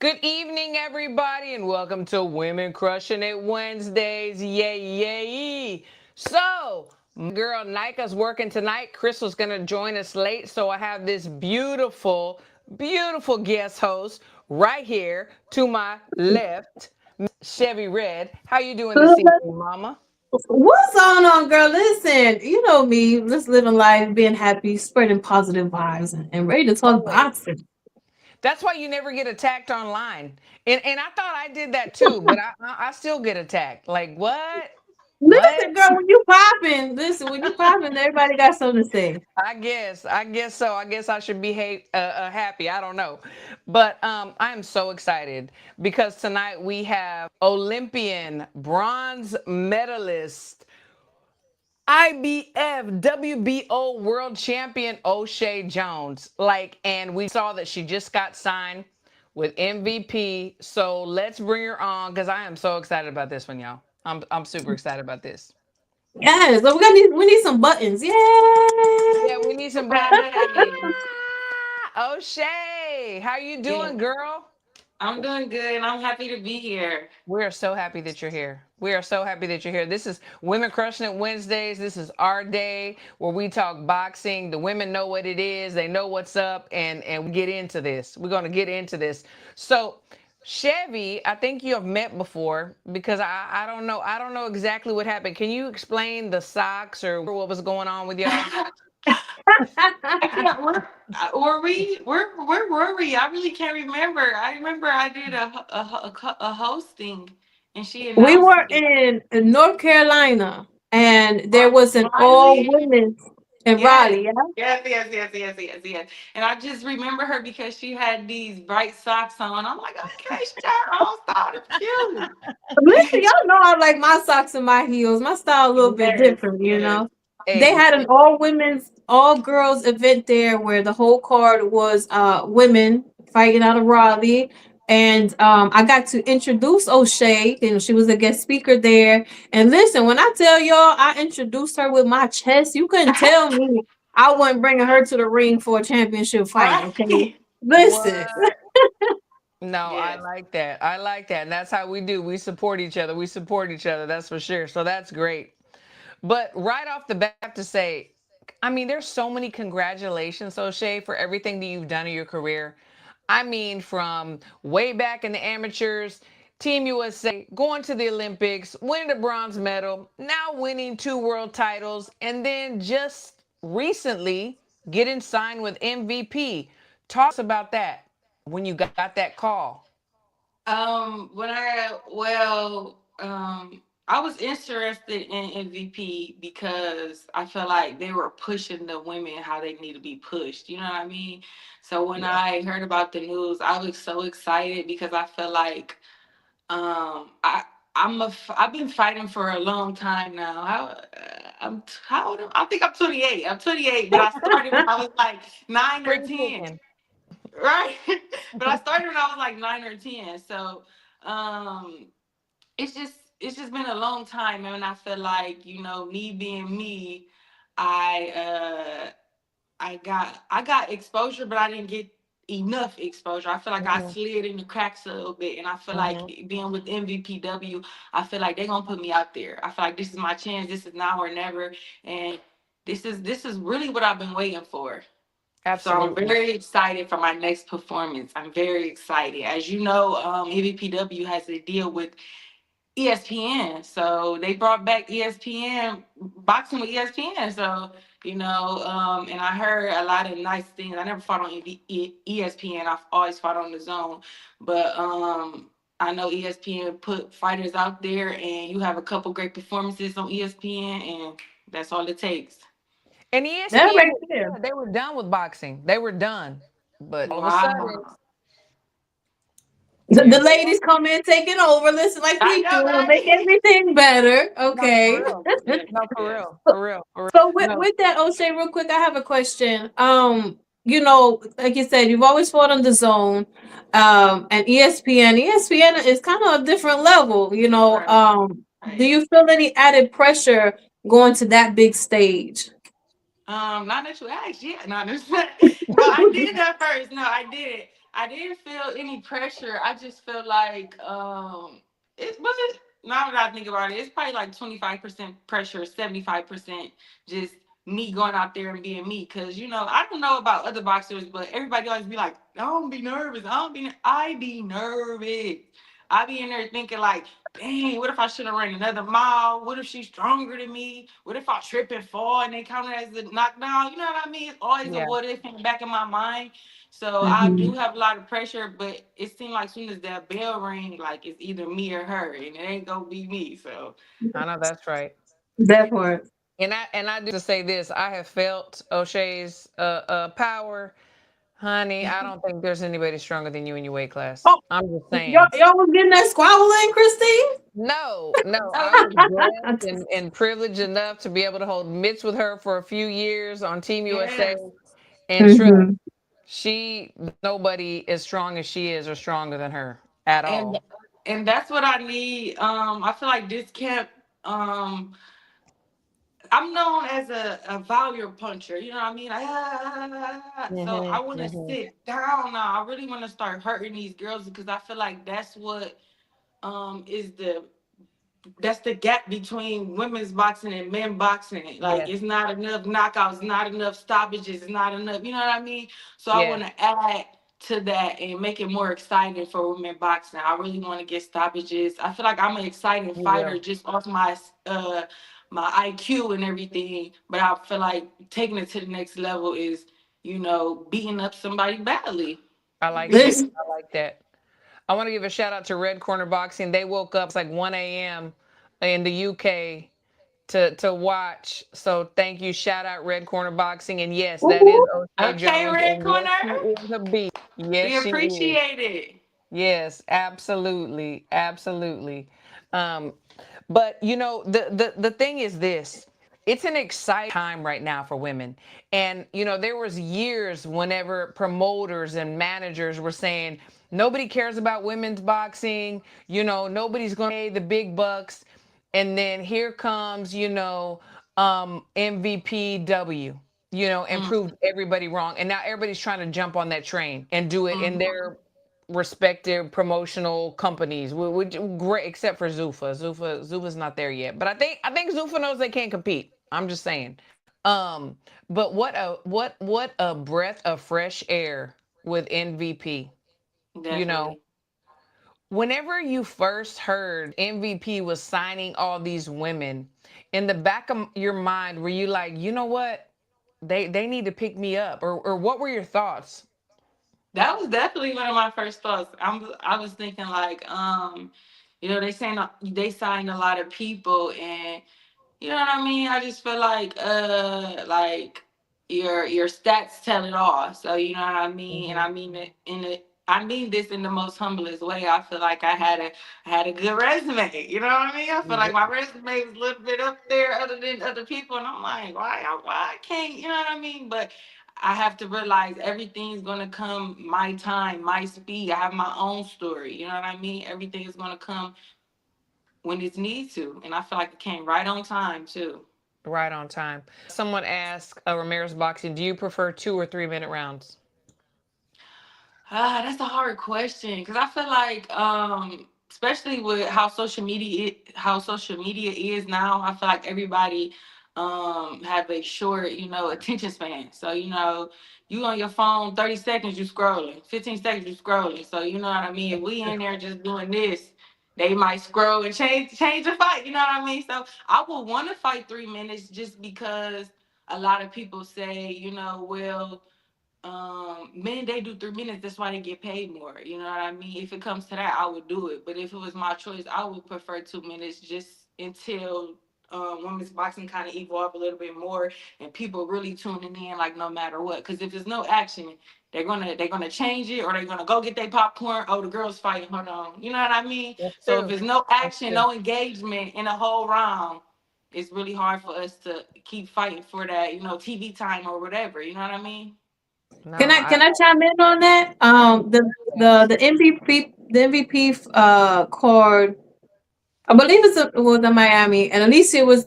Good evening, everybody, and welcome to Women Crushing It Wednesdays. Yay, yay. So, my girl Nika's working tonight. Crystal's going to join us late. So, I have this beautiful, beautiful guest host right here to my left, Chevi Red. How you doing this evening, Mama? What's going on, girl? Listen, you know me, just living life, being happy, spreading positive vibes, and ready to talk Always. boxing. That's why you never get attacked online. And I thought I did that too, but I still get attacked. Like, what? What? Listen, girl, when you popping, everybody got something to say. I guess so. I guess I should be happy. I don't know, but I am so excited because tonight we have Olympian bronze medalist, IBF WBO world champion Oshae Jones. And we saw that she just got signed with MVP. So let's bring her on because I am so excited about this one, y'all. I'm super excited about this. Yes, so we need some buttons. Yeah, we Yay! need some buttons. O'Shea, how you Yeah, doing, girl? I'm doing good and I'm happy to be here. We are so happy that you're here. We are so happy that you're here. This is Women Crushing It Wednesdays. This is our day where we talk boxing. The women know what it is. They know what's up, and we get into this. We're going to get into this. So, Chevy, I think you have met before because I don't know. I don't know exactly what happened. Can you explain the socks or what was going on with y'all? I can't. Were we? Where were we? I really can't remember. I remember I did a hosting, and she We announced were it. in North Carolina, and there Or was an all Riley. women's in Yes. Raleigh. Yeah? Yes. And I just remember her because she had these bright socks on. I'm like, okay, she got her own style. It's Listen, cute. y'all know I like my socks and my heels. My style a little bit Yes, different, you yes. know. They Hey, had an all women's, all girls event there where the whole card was women fighting out of Raleigh. And I got to introduce O'Shea. You know, she was a guest speaker there. And listen, when I tell y'all I introduced her with my chest, you couldn't tell me I wasn't bringing her to the ring for a championship fight. Okay, Right. listen. what? No, I Yes. like that. I like that. And that's how we do. We support each other. We support each other. That's for sure. So that's great. But right off the bat, to say, I mean, there's so many congratulations, O'Shea, for everything that you've done in your career. I mean, from way back in the amateurs, Team USA, going to the Olympics, winning the bronze medal, now winning 2 world titles, and then just recently getting signed with MVP. Talk to us about that when you got that call. When I was interested in MVP because I feel like they were pushing the women how they need to be pushed. You know what I mean? So when Yeah. I heard about the news, I was so excited because I feel like I I've been fighting for a long time now. How old I think I'm 28. I'm 28, but I started when I was like 9 or 10. Spring Right. But I started when I was like 9 or 10. So um it's just been a long time, and I feel like, me being me, I I got exposure, but I didn't get enough exposure. I feel like I Mhm, slid in the cracks a little bit, and I feel like mhm. being with MVPW, I feel like they're gonna put me out there. I feel like this is my chance. This is now or never, and this is really what I've been waiting for. So I'm Absolutely. very excited for my next performance. I'm very excited. As you know, EVPW has a deal with ESPN. So they brought back ESPN, boxing with ESPN. So, and I heard a lot of nice things. I never fought on ESPN. I've always fought on the zone. But I know ESPN put fighters out there, and you have a couple great performances on ESPN, and that's all it takes. And That ESPN, right there. yeah, they were done with boxing. They were done. But all of a sudden, Wow. The there they are. ladies come in taking over. Listen, like I we know, do, we'll make right? everything better. No, for Okay. real. Yes, No, for yes. real. For real. For real. So No. with that, O'Shea, real quick, I have a question. Like you said, you've always fought on the zone, and ESPN. ESPN is kind of a different level. Right. Do Right. you feel any added pressure going to that big stage? Not that you asked yet. No, no, I did that first. No, I did it. I didn't feel any pressure. I just feel like it wasn't. Now that I think about it, it's probably like 25% pressure, 75% just me going out there and being me. Cause I don't know about other boxers, but everybody always be like, "I don't be nervous. I don't be. I be nervous. I be in there thinking like, dang, what if I should have ran another mile? What if she's stronger than me? What if I trip and fall and they count it as a knockdown? You know what I mean? It's always a Yeah. what if in the back of my mind. So I do Mhm. have a lot of pressure, but it seemed like soon as that bell ring, like it's either me or her, and it ain't gonna be me. So I know that's right. That part. And I do to say this, I have felt O'Shea's power. Honey, I don't think there's anybody stronger than you in your weight class. Oh, I'm just y'all, saying. y'all was getting that squabble in, Christine? No, no, I was oh, blessed and privileged enough to be able to hold mitts with her for a few years on Team USA. yes, And trust, Mm-hmm. nobody as strong as she is or stronger than her at and all. that's what I need. I feel like this camp. I'm known as a volume puncher. You know what I mean? Like, so I want to Hmm. sit down now. I really want to start hurting these girls because I feel like that's what is the gap between women's boxing and men boxing. Like Yes, it's not enough knockouts, not enough stoppages, it's not enough. You know what I mean? So I want yes, to add to that and make it more exciting for women boxing. I really want to get stoppages. I feel like I'm an exciting you fighter will. just off my IQ and everything. But I feel like taking it to the next level is beating up somebody badly. I like that. Listen, I like that. I want to give a shout out to Red Corner Boxing. They woke up, it's like 1 a.m. in the UK to watch. So thank you. Shout out Red Corner Boxing. And yes, that is woo-hoo. O'Shea Okay, Jones. Red And yes, Corner. she is a beast. Yes, We she is. appreciate it. Yes, absolutely. Absolutely. Um, but the thing is this. It's an exciting time right now for women. And there was years whenever promoters and managers were saying nobody cares about women's boxing, nobody's going to pay the big bucks. And then here comes, MVPW, and Mm, proved everybody wrong. And now everybody's trying to jump on that train and do it in mhm. their respective promotional companies. Which great, except for Zuffa. Zuffa's not there yet. But I think Zuffa knows they can't compete. I'm just saying. Um, but what a breath of fresh air with MVP. You know, Definitely. whenever you first heard MVP was signing all these women, in the back of your mind, were you like, you know what? They need to pick me up, or what were your thoughts? That was definitely one of my first thoughts. I was thinking like, they signed a lot of people, and you know what I mean? I just feel like your stats tell it all. So you know what I mean? And Hmm. I mean it I mean this in the most humblest way. I feel like I had a good resume. You know what I mean? I feel like my resume was a little bit up there other than other people. And I'm like, why I can't, you know what I mean? But I have to realize everything's gonna come my time, my speed. I have my own story. You know what I mean? Everything is gonna come when it needs to. And I feel like it came right on time too. Right on time. Someone asked Ramirez Boxing, do you prefer 2 or 3 minute rounds? That's a hard question because I feel like, especially with how social media is now, I feel like everybody have a short, attention span. So you on your phone, 30 seconds you scrolling, 15 seconds you scrolling. So you know what I mean. If we in there just doing this, they might scroll and change the fight. You know what I mean. So I would want to fight 3 minutes just because a lot of people say, well, men they do 3 minutes, that's why they get paid more. You know what I mean? If it comes to that, I would do it. But if it was my choice, I would prefer 2 minutes just until women's boxing kind of evolve a little bit more and people really tuning in like no matter what. Because if there's no action, they're gonna change it or they're gonna go get their popcorn. Oh, the girl's fighting. Hold on. You know what I mean? That's So if true. there's no That's action, true. no engagement in a whole round, it's really hard for us to keep fighting for that, TV time or whatever. You know what I mean? No, Can I I can I chime in on that? The MVP card, I believe was in Miami, and Alicia was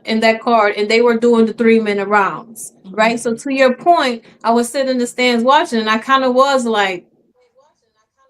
in that card, and they were doing the 3 minute rounds, right? Mhm. So to your point, I was sitting in the stands watching, and I kind of was like,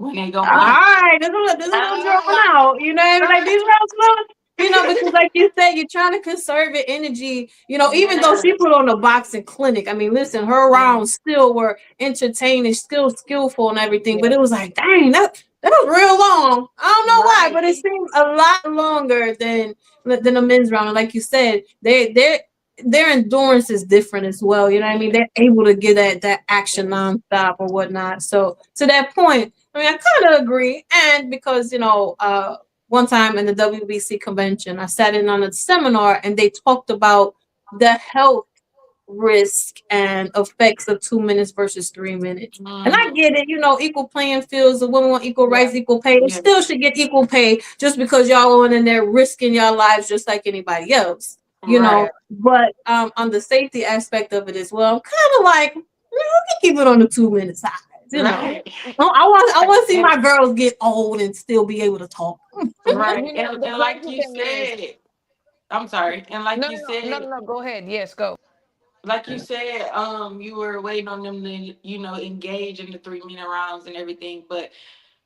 when they All gonna punch. right, this is drawn Ah, out. You know, what I mean? Like these rounds, because right. like you said, you're trying to conserve your energy. Even though she Yeah, put on a boxing clinic, I mean, listen, her yeah, rounds still were entertaining, still skillful and everything. But Yeah. it was like, dang, that was real long. I don't know why, but it right. seemed a lot longer than a men's round. And like you said, their endurance is different as well. You know what I mean? Yeah, They're able to get that action yes. nonstop or whatnot. So to that point, I mean, I kind of agree. And because, one time in the WBC convention, I sat in on a seminar and they talked about the health risk and effects of 2 minutes versus 3 minutes. And I Mm, get it, equal playing fields, the women want equal Yeah. rights, equal pay. They yeah, still should get equal pay just because y'all going in there risking your lives just like anybody else. right. Yeah. But on the safety aspect of it as well, I'm kind of like, we can keep it on the 2 minute side. You know, Right. I want to see And my girls get old and still be able to talk. right. The And like crazy you thing is, said, I'm sorry. And like no, you no, no, no, said, no, no. Go ahead. Yes, go. you were waiting on them to, engage in the 3 minute rounds and everything, but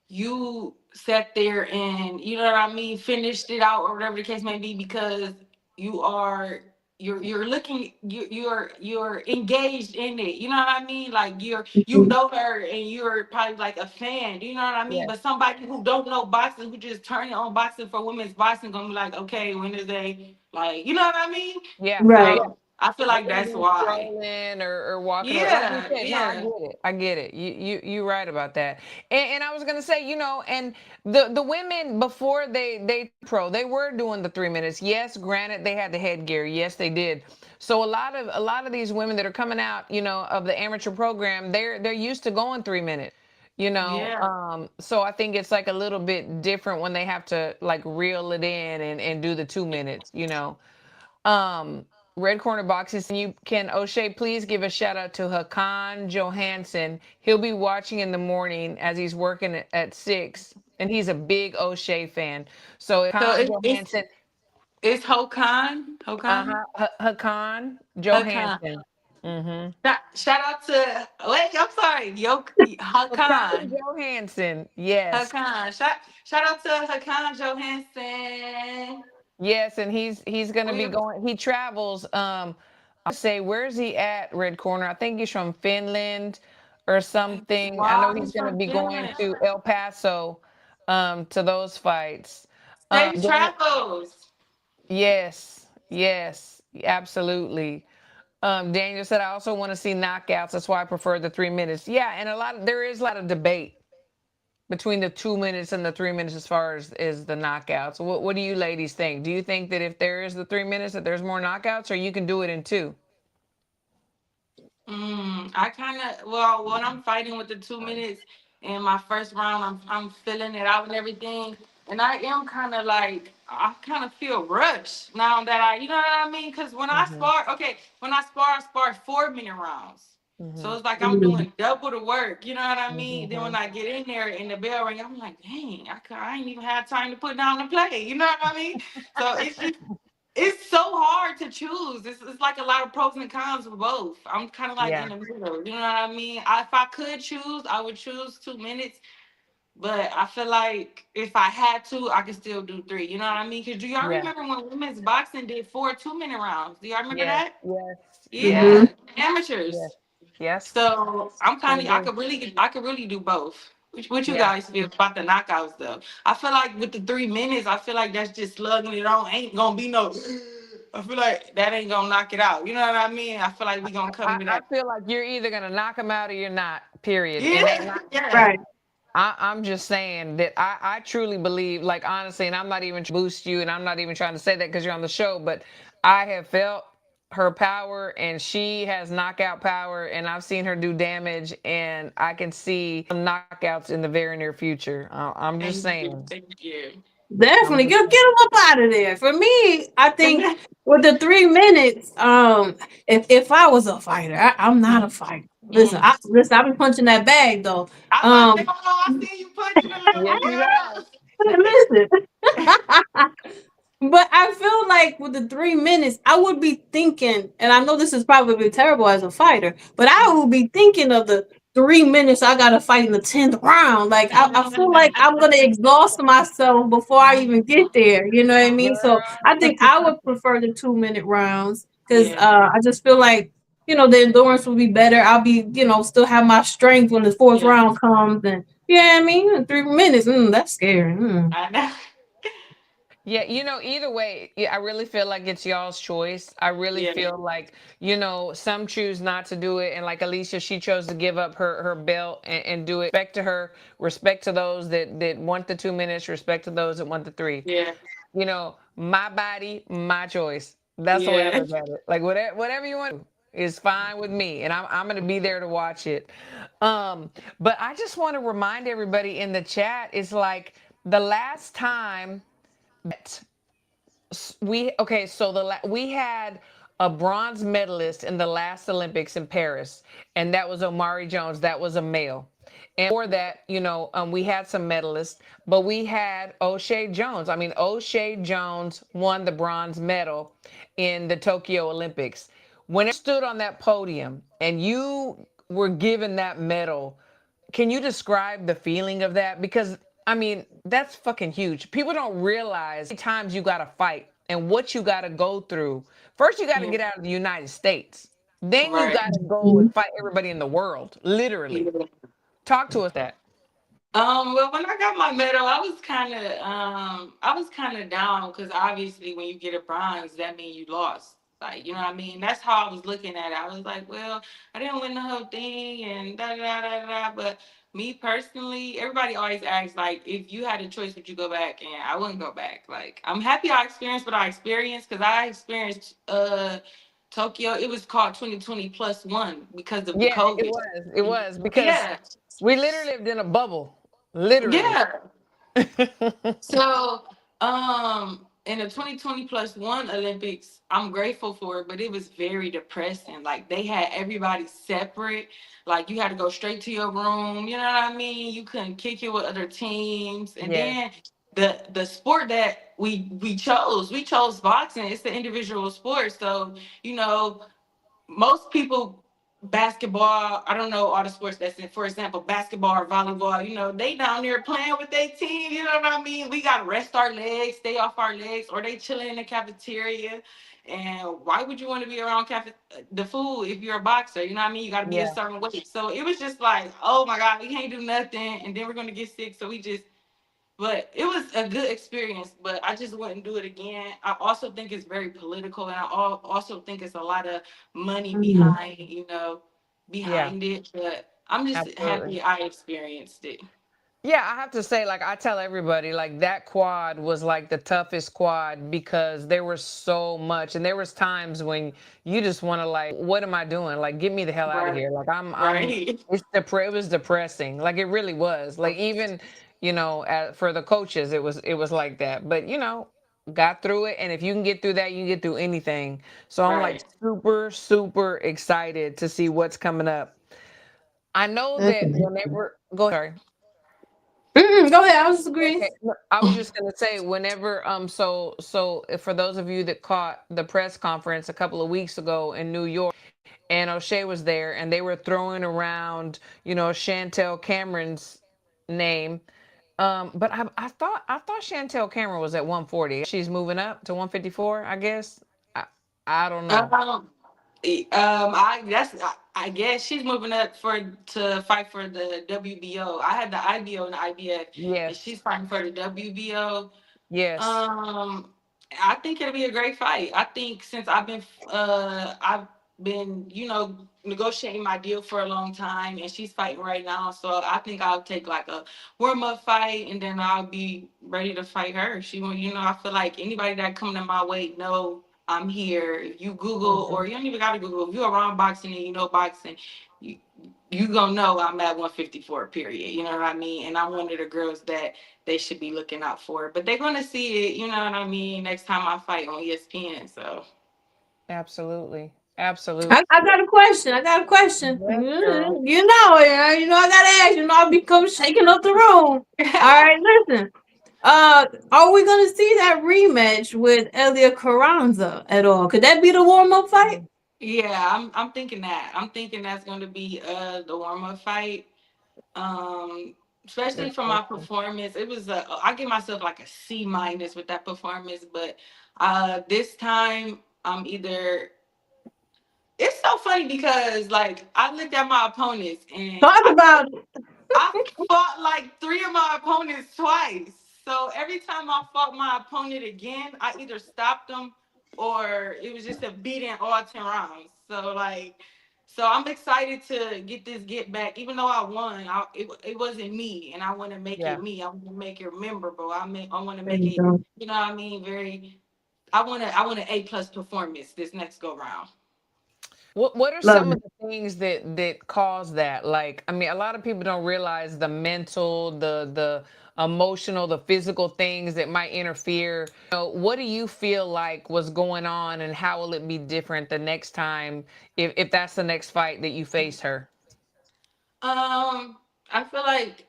you sat there and you know what I mean, finished it out or whatever the case may be because you are you're looking you're engaged in it. You know what I mean? Like you know her and you're probably like a fan. You know what I mean? Yeah. But somebody who don't know boxing, who just turn on boxing for women's boxing, gonna be like, okay, when is they like? You know what I mean? Yeah. Right. Yeah. So I feel They're like gonna that's be why. strolling or walking around. Like you Yeah, said, no, I yeah, get it. I get it. You right about that. And I was gonna say, and the women before they pro, they were doing the 3 minutes. Yes, granted they had the headgear. Yes, they did. So a lot of these women that are coming out, of the amateur program, they're used to going 3 minutes. yeah. So I think it's like a little bit different when they have to like reel it in and do the 2 minutes. Um, Red Corner Boxes, you can O'Shea please give a shout out to Hakan Johansson. He'll be watching in the morning as he's working at 6, and he's a big O'Shea fan. So So Hakan it's Johansson, it's Hokan, Hokan, Hakan Hakan. Johansson. Mm-hmm. Shout out to wait, I'm sorry, Hakan Hakan, Johansson. Yes. Hakan. Shout out to Hakan Johansson. Yes, and he's gonna be We going. He travels. I say, where's he at? Red Corner. I think he's from Finland or something. I know wow, he's he's gonna from be going Finland. to El Paso, to those fights. Safe Daniel, travels. yes, yes, absolutely. Daniel said, I also want to see knockouts. That's why I prefer the 3 minutes. Yeah, and there is a lot of debate between the 2 minutes and the 3 minutes as far as the knockouts. What do you ladies think? Do you think that if there is the 3 minutes that there's more knockouts, or you can do it in two? I kind of well when I'm fighting with the 2 minutes in my first round, I'm filling it out and everything, and I am kind of like I kind of feel rushed now that you know what I mean? Because Hmm. when I spar 4 minute rounds, so Hmm. it's like I'm Mhm. doing double the work. You know what I mean? Then when Hmm. I get in there and the bell ring, I'm like, dang, I ain't even had time to put down the play. You know what I mean? So it's so hard to choose. It's like a lot of pros and cons of both. I'm kind of like Yeah, in the middle. You know what I mean? If I could choose, I would choose 2 minutes. But I feel like if I had to, I could still do three. You know what I mean? Because do y'all yeah, remember when women's boxing did 4 2 minute rounds? Do y'all remember yes, that? yes, yes, Mhm. Yeah, yes, amateurs. yes. So I'm Sure kind of do. I could really do both. What you Yeah. guys feel about the knockouts though? I feel like with the 3 minutes, I feel like that's just slugging it on. Ain't gonna be no. I feel like that ain't gonna knock it out. You know what I mean? I feel like we gonna come to I that. feel like you're either gonna knock them out or you're not. Period. And that Yeah, yeah. Right. I'm just saying that I truly believe, like honestly, and I'm not even trying to boost you, and I'm not even trying to say that because you're on the show, but I have felt her power, and she has knockout power, and I've seen her do damage, and I can see some knockouts in the very near future. I'm just Thank you, saying. thank you. I'm Definitely just get saying. them up out of there. For me, I think with the 3 minutes, if I was a fighter, I'm not a fighter. Listen, Mm. I've been punching that bag though. I was about to say, Um, oh no, I see you punching a little. Yes, you have. listen. But I feel like with the 3 minutes, I would be thinking, and I know this is probably terrible as a fighter, but I would be thinking of the 3 minutes. I gotta fight in the 10th round. Like I feel like I'm gonna exhaust myself before I even get there. You know what I mean? So I think I would prefer the 2 minute rounds because Yeah, I just feel like the endurance will be better. I'll be still have my strength when the fourth yeah. round comes. And yeah, I mean 3 minutes. That's scary. I know. Yeah, either way, yeah, I really feel like it's y'all's choice. I really Yeah, feel like, some choose not to do it. And like Alicia, she chose to give up her belt and do it. Respect to her, respect to those that want the 2 minutes, respect to those that want the three. yeah, My body, my choice. That's the way I yeah. look at it. Like whatever you want to do is fine with me. And I'm gonna be there to watch it. But I just want to remind everybody in the chat, is like the last time that we had a bronze medalist in the last Olympics in Paris, and that was Omari Jones. That was a male. And for that, we had some medalists, but we had Oshae Jones. I mean, Oshae Jones won the bronze medal in the Tokyo Olympics. When it stood on that podium and you were given that medal, can you describe the feeling of that? Because I mean, that's fucking huge. People don't realize how many times you got to fight and what you got to go through. First, you got to Yeah. get out of the United States. Then you Right. got to go and fight everybody in the world, literally. Yeah. Talk to us that. Well, when I got my medal, I was kind of down because obviously when you get a bronze, that means you lost. Like, you know what I mean? That's how I was looking at it. I was like, well, I didn't win the whole thing and da da da da da. But me personally, everybody always asks, like, if you had a choice, would you go back? And I wouldn't go back. Like, I'm happy I experienced what I experienced because I experienced Tokyo. It was called 2020 plus one because of the Yeah, it COVID. was. It was because Yeah. we literally lived in a bubble, literally. Yeah. So, in the 2020 plus one Olympics, I'm grateful for it, but it was very depressing. Like they had everybody separate. Like you had to go straight to your room. You know what I mean? You couldn't kick it with other teams. And Yes. then the sport that we chose boxing. It's the individual sport. So, you know, most people basketball, I don't know all the sports that's in, for example, basketball or volleyball, they down there playing with their team, you know what I mean? We gotta rest our legs, stay off our legs, or they chilling in the cafeteria. And why would you want to be around the food if you're a boxer? You know what I mean? You gotta be a Yeah. certain weight. So it was just like, oh my God, we can't do nothing, and then we're gonna get sick. So we just but it was a good experience, but I just wouldn't do it again. I also think it's very political, and also think it's a lot of money Mhm. behind, Yeah, behind it. But I'm just absolutely. happy I experienced it. Yeah, I have to say, like, I tell everybody, like, that quad was like the toughest quad because there was so much, and there was times when you just want to, like, what am I doing? Like, get me the hell out of Right, here. Like, right, it was depressing. Like, it really was. Like, even, for the coaches, it was like that. But got through it, and if you can get through that, you can get through anything. So I'm like right. super, super excited to see what's coming up. I know That's that amazing. whenever, go sorry. Go ahead. I was just agreeing. Okay, no, I was just gonna say whenever for those of you that caught the press conference a couple of weeks ago in New York, and Oshae was there, and they were throwing around, Chantel Cameron's name. But I thought Chantel Cameron was at 140. She's moving up to 154, I guess. I don't know. Um, I guess she's moving up to fight for the WBO. I had the IBO and the IBF, and Yes, she's fighting for the WBO. yes, Um, I think it'll be a great fight. I think since I've been, negotiating my deal for a long time, and she's fighting right now, so I think I'll take like a warm up fight, and then I'll be ready to fight her. I feel like anybody that come to my way know I'm here. If you Google, hmm or you don't even gotta Google, if you're around boxing and you know boxing, you you gonna know I'm at 154. Period. You know what I mean? And I'm one of the girls that they should be looking out for. But they're gonna see it, you know what I mean, next time I fight on ESPN. So absolutely, absolutely. I got a question. I got a question. Yes, girl. I gotta ask. I become shaking up the room. All right, listen. Are we gonna see that rematch with Elia Carranza at all? Could that be the warm up fight? Yeah, I'm thinking that. I'm thinking that's going to be the warm up fight. Um, Especially Good for my question. performance, it was a I give myself like a C minus with that performance, but this time I'm either. It's so funny because like I looked at my opponents and Talk about it. I fought like three of my opponents twice. So every time I fought my opponent again, I either stopped them or it was just a beating all 10 rounds. So I'm excited to get this get back. Even though I won, it wasn't me, and I want to make it Yeah. me. I want to make it memorable. I want to There make you it. go. You know what I mean? Very. I want an A+ performance this next go round. What are Love some of it. the things that cause that? Like, I mean, a lot of people don't realize the mental, the emotional, the physical things that might interfere. What do you feel like was going on, and how will it be different the next time if that's the next fight that you face her? I feel like,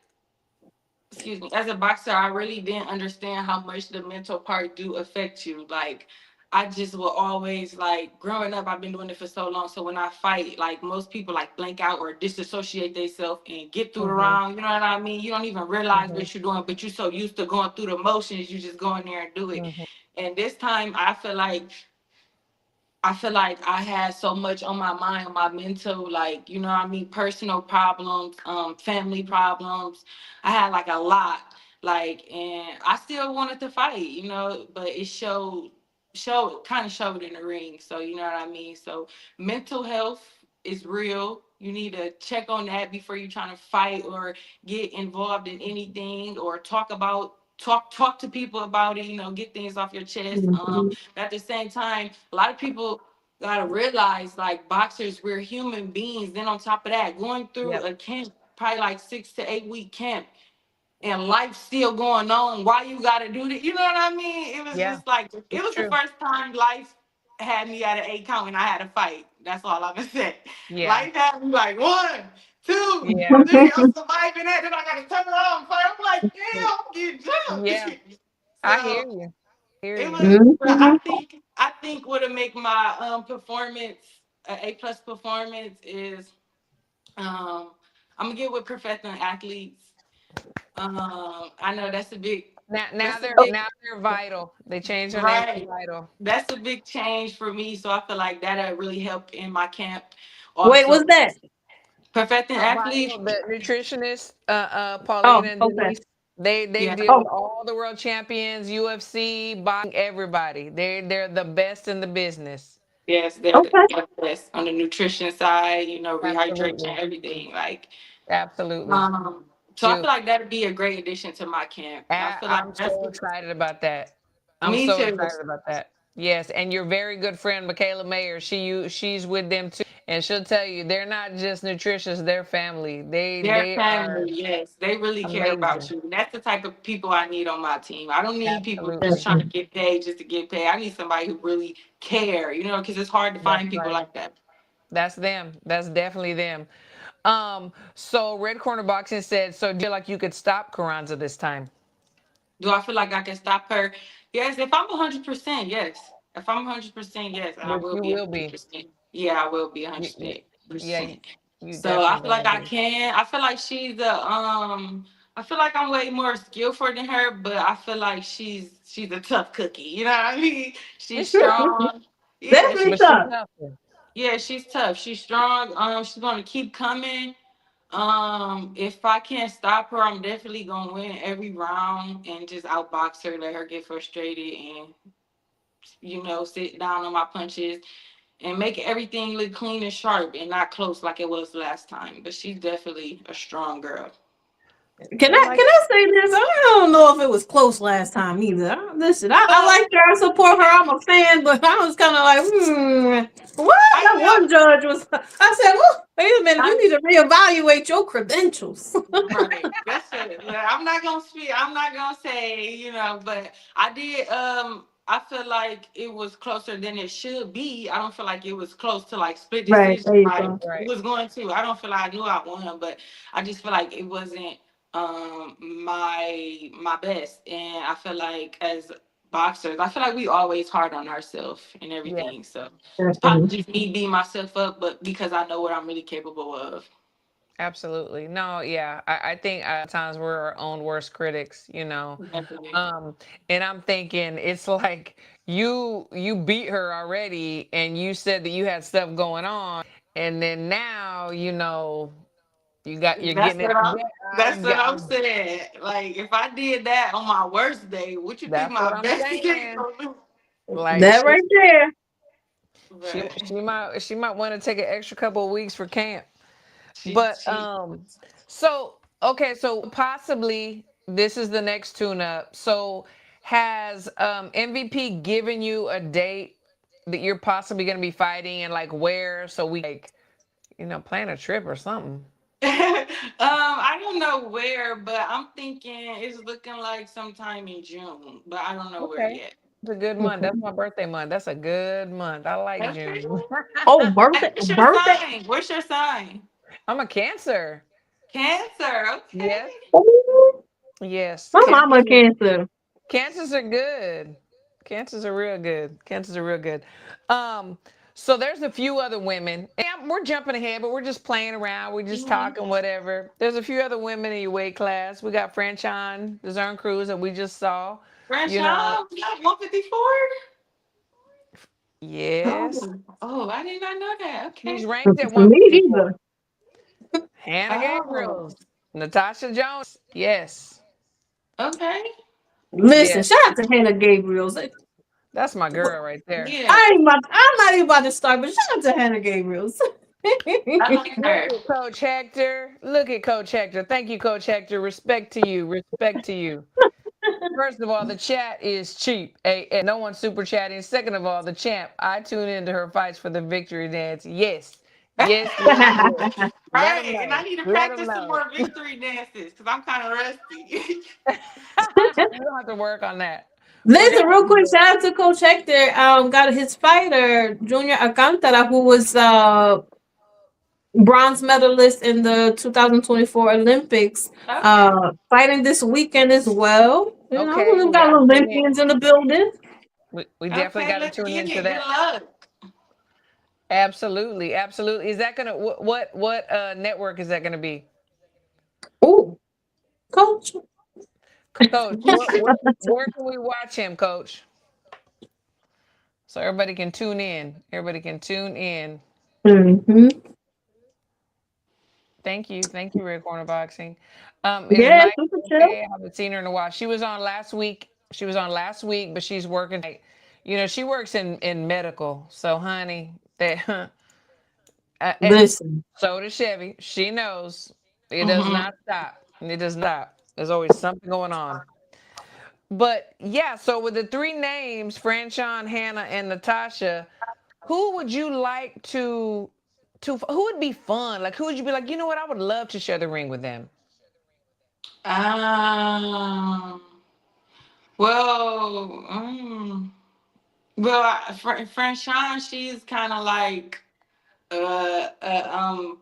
excuse me, as a boxer, I really didn't understand how much the mental part do affect you. Like, I just will always like growing up. I've been doing it for so long. So when I fight, like most people like blank out or disassociate themselves and get through the Hmm. round. You know what I mean? You don't even realize Hmm. what you're doing, but you're so used to going through the motions, you just go in there and do it. Hmm. And this time, I feel like I had so much on my mind, my mental, like, you know what I mean, personal problems, family problems. I had like a lot, like, and I still wanted to fight, but it kind of showed in the ring. So, you know what I mean? So, mental health is real. You need to check on that before you're trying to fight or get involved in anything or talk to people about it, get things off your chest. Mhm. At the same time, a lot of people gotta realize like boxers, we're human beings. Then on top of that, going through Yep. a camp, probably like 6 to 8 week camp, and life still going on. Why you gotta do that? You know what I mean? It was Yeah. just like it It's was the true. first time life had me at an 8 count and I had to fight. That's all I'm gonna say. Yeah. Life had me like 1, 2, Yeah. 3. I'm surviving that. Then I gotta turn around and fight. I'm like, damn, I'm getting Yeah. jumped. I hear So you. Hear it you. was, but I Mhm. think I think what'll make my performance A+ performance is um I'm gonna get with professional athletes. I know Now that's a they're big now they're vital. They changed their name to right. Vital. That's a big change for me. So I feel like that'll really help in my camp. Wait, Also, what's that? professional athletes. Vital, the nutritionist, Oh, Paulina and okay. Denise, they Yeah. deal with Oh, all the world champions, UFC, boxing, everybody. They're the best in the business. Yes, they're the okay. best on the nutrition side, rehydration, Absolutely. everything. Like Absolutely. Um, so I Do. feel like that'd be a great addition to my camp. I feel like I'm that's so excited about that. I'm me so too. excited about that. Yes, and your very good friend Michaela Mayer, she's with them too, and she'll tell you they're not just nutritious; they're family. Their They are family, yes, they really care about amazing. you. That's the type of people I need on my team. I don't need people just Absolutely, trying to get paid just to get paid. I need somebody who really care, because it's hard to that's find people right. like that. That's them. That's definitely them. So Red Corner Boxing said, so do you feel like you could stop Carranza this time? Do I feel like I can stop her? Yes, if I'm 100%, yes. If I'm 100%, yes, and I Which will you be will be. 100%. Yeah, I will be You, 100%. yeah, you So I definitely feel like gonna I be. can. I feel like I feel like I'm way more skillful than her, but I feel like she's a tough cookie. You know what I mean? She's strong. Yeah, Definitely she's But she's tough. tougher. yeah, she's tough. She's strong. She's gonna keep coming. If I can't stop her, I'm definitely gonna win every round and just outbox her, let her get frustrated, and sit down on my punches and make everything look clean and sharp and not close like it was last time. But she's definitely a strong girl. Can I I like can I say this? I don't know if it was close last time either. Listen, I Well, like her, I support her, I'm a fan, but I was kind of like, what? I That know. one judge was. I said, well, wait a minute, you I need to reevaluate your credentials. right. That's it. Like, I'm not gonna speak. I'm not gonna say, but I did. I feel like it was closer than it should be. I don't feel like it was close to like split Right decision. there, you Like go. it right. was going to. I don't feel like I knew I won, but I just feel like it wasn't my best. And I feel like as boxers. I feel like we always hard on ourselves and Yeah, everything. So it's Definitely. probably just me beating myself up, but because I know what I'm really capable of. absolutely. No, yeah. I think times we're our own worst critics, you know. Definitely. Um, and I'm thinking it's like you beat her already and you said that you had stuff going on, and then now, you're That's getting it what I'm. together. That's what I'm saying. Like if I did that on my worst day, what you think That's what my I'm best day saying. gonna do? Like That right there. she But she might want to take an extra couple of weeks for camp. But she so okay, so possibly this is the next tune up. So has MVP given you a date that you're possibly going to be fighting and like where so we like plan a trip or something. I don't know where, but I'm thinking it's looking like sometime in June, but I don't know where Okay. yet. It's a good month. That's my birthday month. That's a good month. I like Okay. June. Oh, Hey, birthday, what's your birthday. sign? What's your sign? I'm a Cancer. Cancer. Okay. Yes. Ooh, Yes. my mama cancer. Cancers are good. Cancers are real good. Cancers are real good. Um, so there's a few other women. And we're jumping ahead, but we're just playing around. We're just Mm-hmm. talking, whatever. There's a few other women in your weight class. We got Franchon, Desern Cruz that we just saw. You know, Grandchild, you got 154? yes. Oh, I did not know that. Okay. She's ranked at Me 154. either. Hannah Oh, Gabriels, Natasha Jones. Yes. okay. Listen, Yes. shout out to Hannah Gabriels. That's my girl right there. Yeah, I'm not even about to start, but shout out to Hannah Gabriels. I like Look her. at Coach Hector. Look at Coach Hector. Thank you, Coach Hector. Respect to you. Respect to you. First of all, the chat is cheap. No one's super chatting. Second of all, the champ. I tune into her fights for the victory dance. Yes. Yes, yes, yes. Let them Right, and I know. need to Let them practice some know. more victory dances because I'm kind of rusty. You don't have to work on that. We're Listen, gonna real have quick, to. shout out to Coach Hector. Got his fighter, Junior Alcantara, who was bronze medalist in the 2024 Olympics, Okay, fighting this weekend as well. You know, Okay, we've we got gotta tune in. Olympians in the building. We definitely okay, got to let's tune get into it. Good that. luck. Absolutely, absolutely. Is that gonna what network is that gonna be? Oh, Coach. Coach, where can we watch him, Coach? So everybody can tune in. Everybody can tune in. Hmm. Thank you, Red Corner Boxing. Is Yes, Mike super chill. okay? I haven't seen her in a while. She was on last week. She was on last week, but she's working. She works in medical. So, honey, that and Listen. so does Chevy. She knows it does Hmm. not stop. It does not. There's always something going on. But yeah, so with the three names, Franchon, Hannah, and Natasha, who would you like who would be fun? Like who would you be like, you know what, I would love to share the ring with them. Um. Well. Well, Franchon, she's kind of like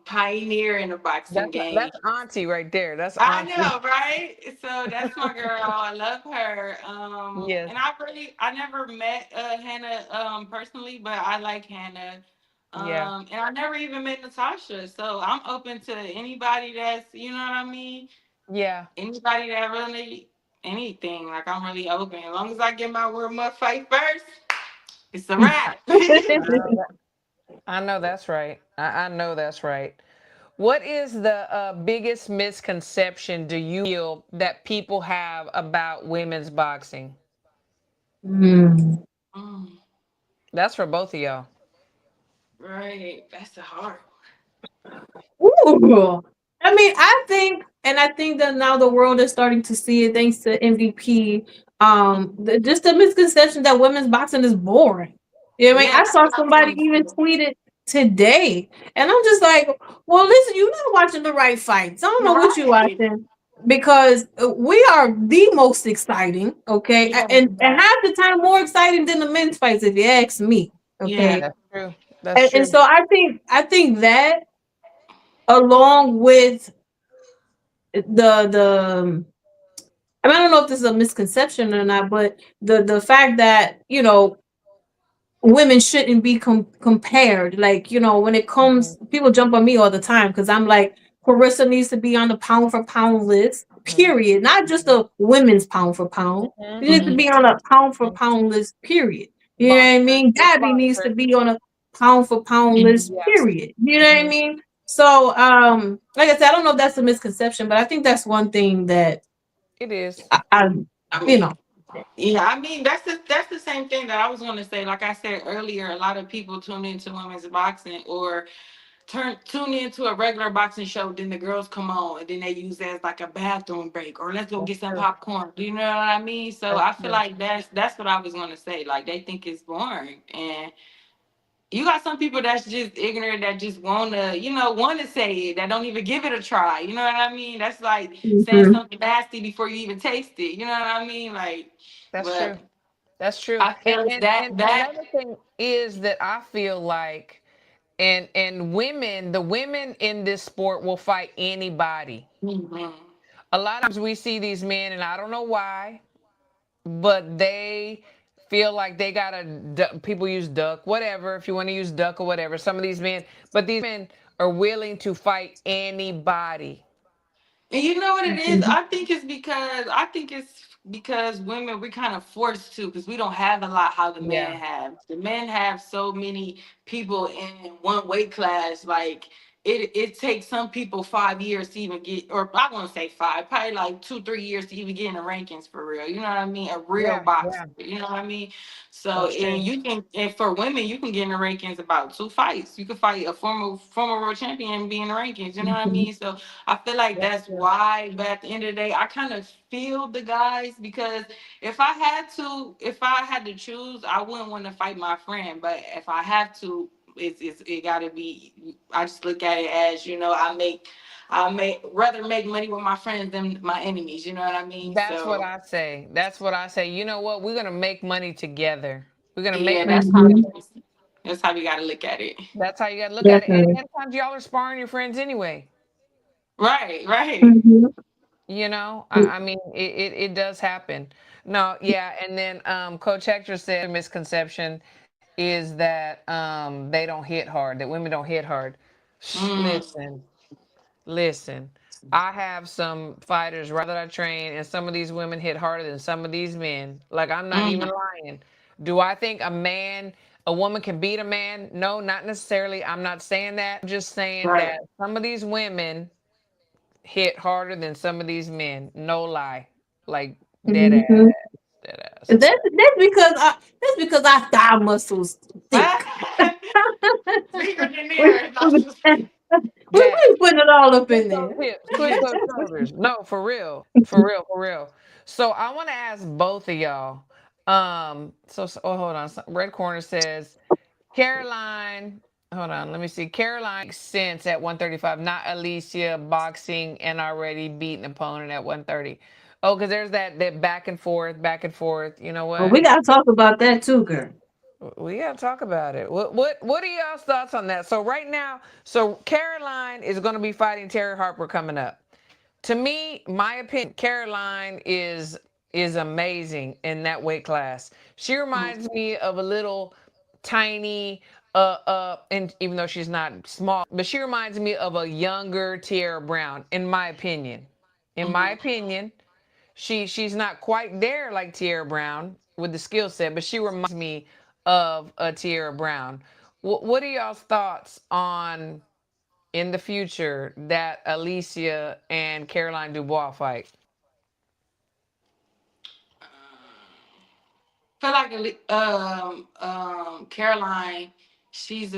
pioneer in the boxing game. That's auntie right there. That's I auntie. know, right? So that's my girl. I love her. Yes. And I never met Hannah personally, but I like Hannah. Yeah. And I never even met Natasha. So I'm open to anybody that's, you know what I mean? Yeah. Anybody that really anything. Like I'm really open. As long as I get my warm up fight first, it's a wrap. I know I know that's right. I know that's right. What is the biggest misconception do you feel that people have about women's boxing? Mm. Mm, That's for both of y'all. right. That's a hard Ooh. I mean, I think that now the world is starting to see it thanks to MVP. one. Just the misconception that women's boxing is boring. You know what I mean? Yeah, I that's saw what I'm somebody going to even say. tweet it today, and I'm just like, well, listen, you're not watching the right fights. I don't know what you're Right. watching because we are the most exciting, okay, Yeah. and half the time more exciting than the men's fights, if you ask me, okay. Yeah. That's true. That's And true. so I think that along with the I mean, I don't know if this is a misconception or not, but the fact that, women shouldn't be compared. Like, when it Mhm, comes, people jump on me all the time because I'm like, Carissa needs to be on the pound for pound list, mhm, period. Not just mhm, a women's pound for pound. mhm, She needs to Mhm. be on a pound for mhm. pound list, period. You know what I Boxer, mean? just Gabby needs to boxer. be on a pound for pound list, Mhm. Yeah. period. You know what I Mhm. mean? So, like I said, I don't know if that's a misconception, but I think that's one thing that It is. I I you mean, know. yeah, I mean that's the same thing that I was going to say. Like I said earlier, a lot of people tune into women's boxing or tune into a regular boxing show, then the girls come on and then they use that as like a bathroom break or let's go That's get some true. popcorn. Do you know what I mean? So That's I feel true. like that's what I was gonna say. Like they think it's boring. And you got some people that's just ignorant that just wanna say it, that don't even give it a try. You know what I mean? That's like saying Mhm. something nasty before you even taste it. You know what I mean? Like, That's but true. That's true. I feel that And that another thing is that I feel like the women in this sport will fight anybody. mhm. A lot of times we see these men, and I don't know why, but they feel like they gotta. People use duck, whatever. If you want to use duck or whatever, some of these men, but these men are willing to fight anybody. And you know what it is? Mhm. I think it's because women we kind of forced to because we don't have a lot how the Yeah, men have. The men have so many people in one weight class. Like it takes some people 5 years to even get, or I want to say five, probably like 2 3 years to even get in the rankings for real. You know what I mean? A real yeah, boxer. yeah. You know what I mean? So That's true. and you can, and for women you can get in the rankings about 2 fights. You can fight a former world champion and be in the rankings. You know what I Mhm. mean? So I feel like That's that's true. why, but at the end of the day, I kind of feel the guys because if I had to choose, I wouldn't want to fight my friend. But if I have to, it gotta be. I just look at it as I may rather make money with my friends than my enemies. You know what I mean? That's what So I say. That's what I say. You know what? We're gonna make money together. We're gonna yeah, make money Mhm. together. that's how we gotta look at it. That's how you gotta look at it. Definitely. And sometimes y'all are sparring your friends anyway. Right, right. Mhm. You know, I mean, it does happen. No, yeah, and then Coach Hector said a misconception is that they don't hit hard, that women don't hit hard. Mm, Listen, listen. I have some fighters right that I train, and some of these women hit harder than some of these men. Like I'm not even mm, lying. Do I think a woman can beat a man? No, not necessarily. I'm not saying that. I'm just saying right. that some of these women hit harder than some of these men. No lie. Like dead ass. Mhm. Dead ass. That's because our thigh muscles thick. Bigger than we, theirs. we, That's just, Gas. we putting it all up Twist in those there. hips, twist those shoulders. No, for real. For real, for real. So I want to ask both of y'all. Oh, hold on. Red Corner says Caroline. Hold on, let me see. Caroline makes sense at 135, not Alicia boxing and already beaten opponent at 130. Oh, because there's that back and forth, back and forth. You know Well, we what? gotta talk about that too, girl. We gotta talk about it. What are y'all's thoughts on that? So right now, so Caroline is gonna be fighting Terry Harper coming up. To me, my opinion, Caroline is amazing in that weight class. She reminds me of a little tiny and even though she's not small, but she reminds me of a younger Tierra Brown, in my opinion. In my mhm. opinion, she's not quite there like Tierra Brown with the skill set, but she reminds me of a Tierra Brown. What are y'all's thoughts on in the future that Alicia and Caroline Dubois fight? Feel like Caroline, she's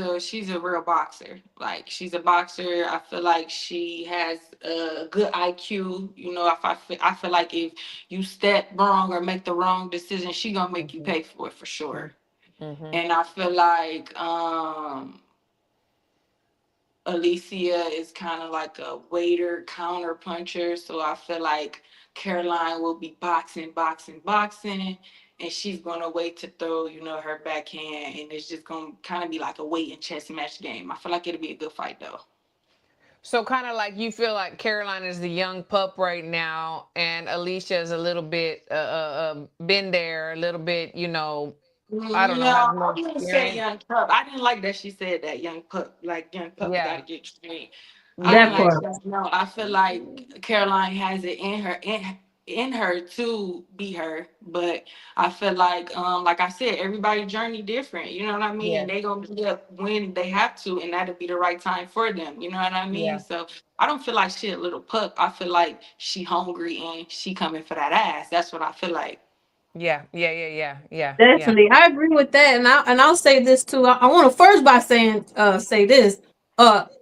a real boxer. Like she's a boxer. I feel like she has a good IQ. You know, if I feel like if you step wrong or make the wrong decision, she gonna make you Hmm. pay for it for sure. Hmm. And I feel like Alicia is kind of like a waiter counter puncher. So I feel like Caroline will be boxing, boxing, boxing, and she's gonna wait to throw, her backhand, and it's just gonna kind of be like a weight and chess match game. I feel like it'll be a good fight though. So kind of like you feel like Caroline is the young pup right now, and Alicia is a little bit been there, a little bit, I don't know, No, has I more wouldn't say experience. young pup. I didn't like that she said that young pup, like young pup got Yeah, to get trained. I yeah, didn't That yeah, like part. that. No, I feel like Caroline has it in her to be her, but I feel like I said, everybody journey different. You know what I mean? yeah, And they gonna be up when they have to, and that'll be the right time for them. You know what I mean? yeah, So I don't feel like she a little pup. I feel like she hungry and she coming for that ass. That's what I feel like. yeah, yeah, yeah, yeah, yeah, yeah. Definitely, I agree with that, and I'll say this too. I want to first by saying say this.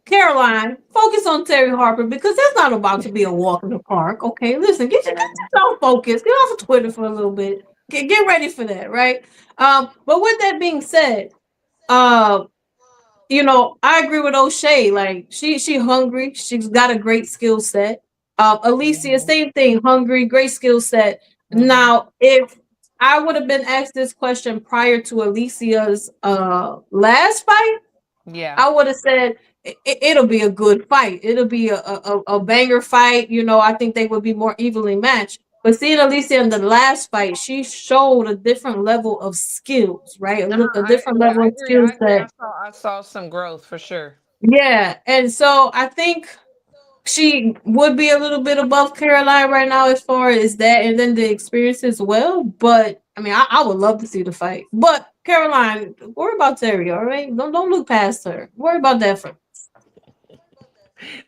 Caroline, focus on Terry Harper because that's not about to be a walk in the park. Okay, listen, get yourself focused. Get off of Twitter for a little bit. Get ready for that, right? But with that being said, uh, I agree with O'Shea. Like she hungry. She's got a great skill set. Alicia, Hmm. same thing, hungry, great skill set. Hmm. Now, if I would have been asked this question prior to Alicia's last fight, Yeah. I would have said it'll be a good fight. It'll be a banger fight. I think they would be more evenly matched. But seeing Alicia in the last fight, she showed a different level of skills, right? A different Yeah, level I of agree. skill I agree. set. I saw some growth for sure. Yeah, and so I think she would be a little bit above Caroline right now as far as that, and then the experience as well. But I mean, I would love to see the fight. But Caroline, worry about Terry, all right? Don't look past her. Worry about that for.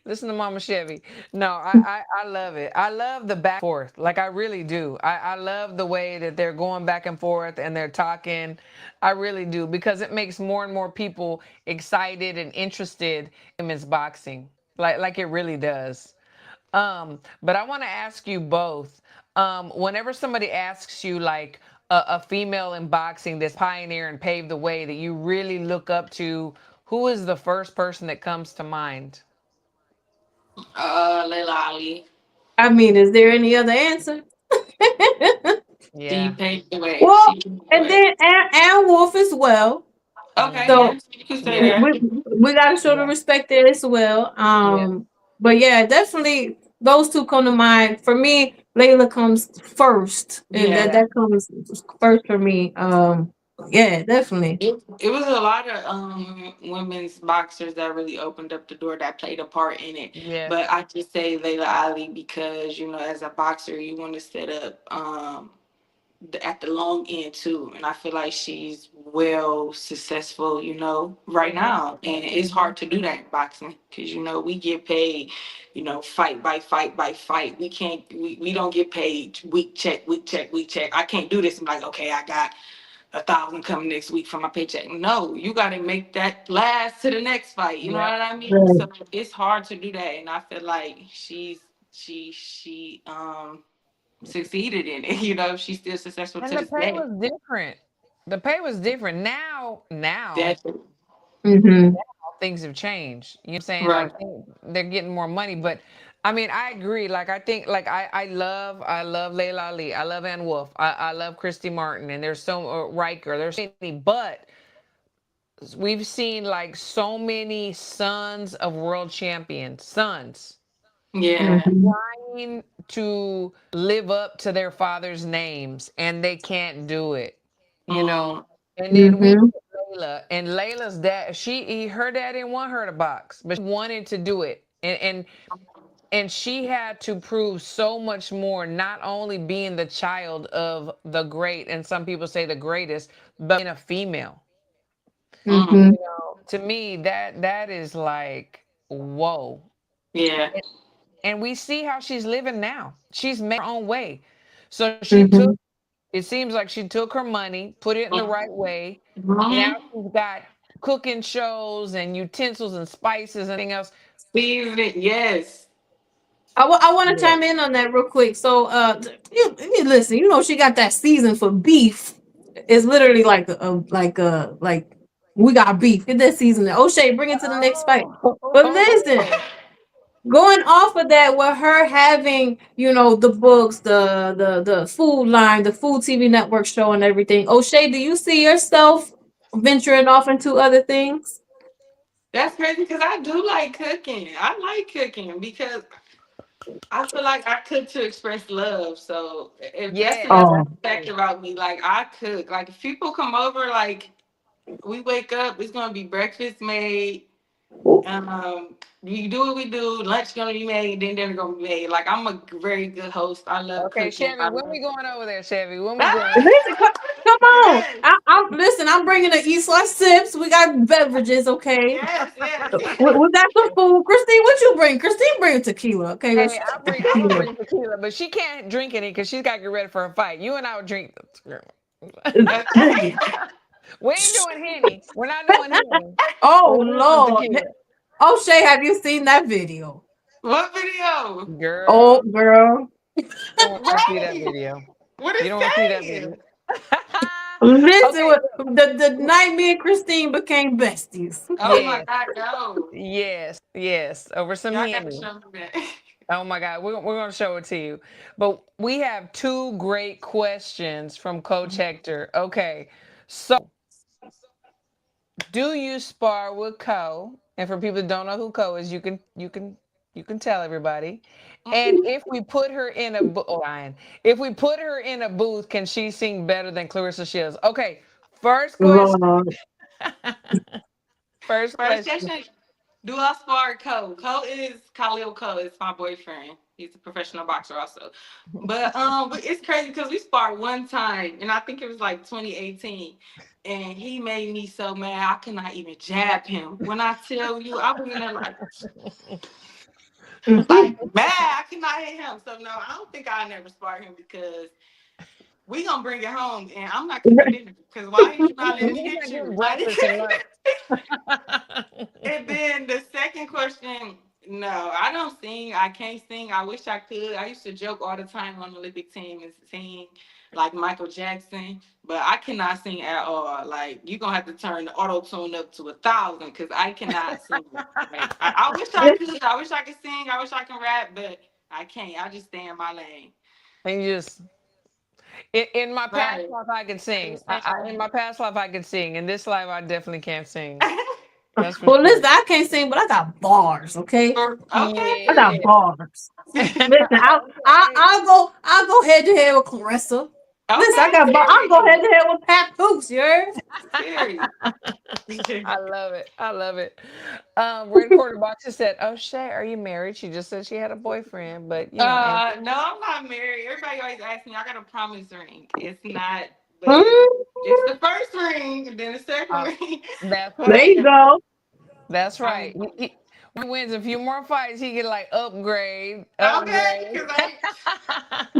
Listen to Mama Chevy. No, I love it. I love the back and forth. Like I really do. I love the way that they're going back and forth and they're talking. I really do because it makes more and more people excited and interested in women's boxing. Like it really does. But I want to ask you both. Whenever somebody asks you like a female in boxing that's pioneer and paved the way that you really look up to, who is the first person that comes to mind? Layla Ali. I mean, is there any other answer? She Yeah. paved the way. Well, She paved the and way. then Ann Wolf as well. Okay, Hmm. So yes, you can say we, Yeah. that. we, we got to show the Yeah. respect there as well. Yeah. But yeah, definitely those two come to mind. For me, Layla comes first, and that Yeah. Yeah. that comes first for me. Yeah, definitely. It was a lot of women's boxers that really opened up the door that played a part in it. But Yes. I just say Layla Ali because as a boxer you want to set up at the long end too, and I feel like she's well successful, right Hmm. now, and it's Hmm. hard to do that in boxing because we get paid, fight by fight by fight. We can't, we don't get paid week check, week check, week check. I can't do this. I'm like, okay, I got 1,000 coming next week from my paycheck. No, you got to make that last to the next fight. You know Yep. what I mean? Right. So it's hard to do that, and I feel like she succeeded in it. She's still successful And to the this pay day. was different. The pay was different. Now Definitely. Mm-hmm. things have changed. You know what I'm saying? Right. Like they're getting more money. But I mean, I agree. Like I think like I love Layla Ali. I love Ann Wolf. I love Christy Martin. And there's so Riker. There's so many, but we've seen like so many sons of world champions, sons Yeah. Mm-hmm. trying to live up to their father's names and they can't do it, you know. Mm. And then we Mm-hmm. look at Layla, and Layla's dad, her dad didn't want her to box, but she wanted to do it. And she had to prove so much more, not only being the child of the great, and some people say the greatest, but being a female. Mm. Mm-hmm. To me, that is like, whoa. Yeah. And we see how she's living now. She's made her own way. So Mm-hmm. it seems like she took her money, put it in the right way. Now Mm. she's got cooking shows and utensils and spices and everything else. Season. Yes. I want to Yeah. chime in on that real quick. So, you listen. She got that season for beef. It's literally like we got beef. Get that season. O'Shea, bring it to the next fight. But listen, Oh. going off of that, with her having the books, the food line, the food TV network show, and everything. O'Shea, do you see yourself venturing off into other things? That's crazy because I do like cooking. I like cooking because I feel like I cook to express love. So if that's Yeah, another Oh, that's fact true. about me, like I cook. Like if people come over, like we wake up, it's gonna be breakfast made. We do what we do. Lunch gonna be made, then dinner gonna be made. Like I'm a very good host. I love Okay, cooking. Chevy, when we going over there, Chevy? When we going? listen, come on. Yes, Listen. I'm bringing the East West sips. We got beverages, okay? yes, yes. We got some food. Christine, what you bring? Christine bring tequila, okay? Hey, I'm gonna bring tequila, but she can't drink any because she's got to get ready for a fight. You and I would drink. Okay. We ain't doing Henny. We're not doing Henny. But Oh we're doing some Lord. tequila. O'Shea, have you seen that video? What video? Oh Girl, girl. you don't want to see that Right. video. What You is don't want to see that saying? video. Listen, Okay, the night me and Christine became besties. Oh my yes, God, no. yes. Over some Y'all gotta Henny. show me that. Oh my God, we're gonna show it to you. But we have two great questions from Coach Hector. Okay, so do you spar with Co? And for people that don't know who Co is, you can tell everybody. And if we put her in a Ryan, if we put her in a booth, can she sing better than Clarissa Shields? Okay, first question. Lord. First First question. question, do I spar Cole? Cole is Khalil Cole. It's my boyfriend. He's a professional boxer also. But it's crazy because we sparred one time, and I think it was like 2018. And he made me so mad I could not even jab him. When I tell you, I was in there like mad. I could not hit him. So no, I don't think I never spar him because we gonna bring it home, and I'm not cooking dinner because why you not And letting me he's hit not getting you? breakfast and lunch. And then the second question, no, I don't sing. I can't sing. I wish I could. I used to joke all the time on the Olympic team and sing like Michael Jackson, but I cannot sing at all. Like you're gonna have to turn the auto tune up to 1,000 because I cannot sing. Like I wish I could. I wish I could sing. I wish I can rap, but I can't. I just stay in my lane. And you just in my past Right. life I could I sing. just stay in my In lane. my past life I could sing. In this life I definitely can't sing. That's for Well, sure. listen, I can't sing, but I got bars, okay? Okay. I got Yeah. bars. Listen, Okay. I'll go head to head with Clarissa. Listen, Okay. I'll go head Period. to head with Pat Poops, you heard? Period. I love it. I love it. Red Quarter Boxer said, "Oh, Shay, are you married?" She just said she had a boyfriend, but and No, I'm not married. Everybody always asks me. I got a promise ring. It's not, but Mm, it's the first ring, and then the second uh, ring. that's there But you right. go. That's I'm right. When he wins a few more fights, he get like upgrade, okay upgrade. because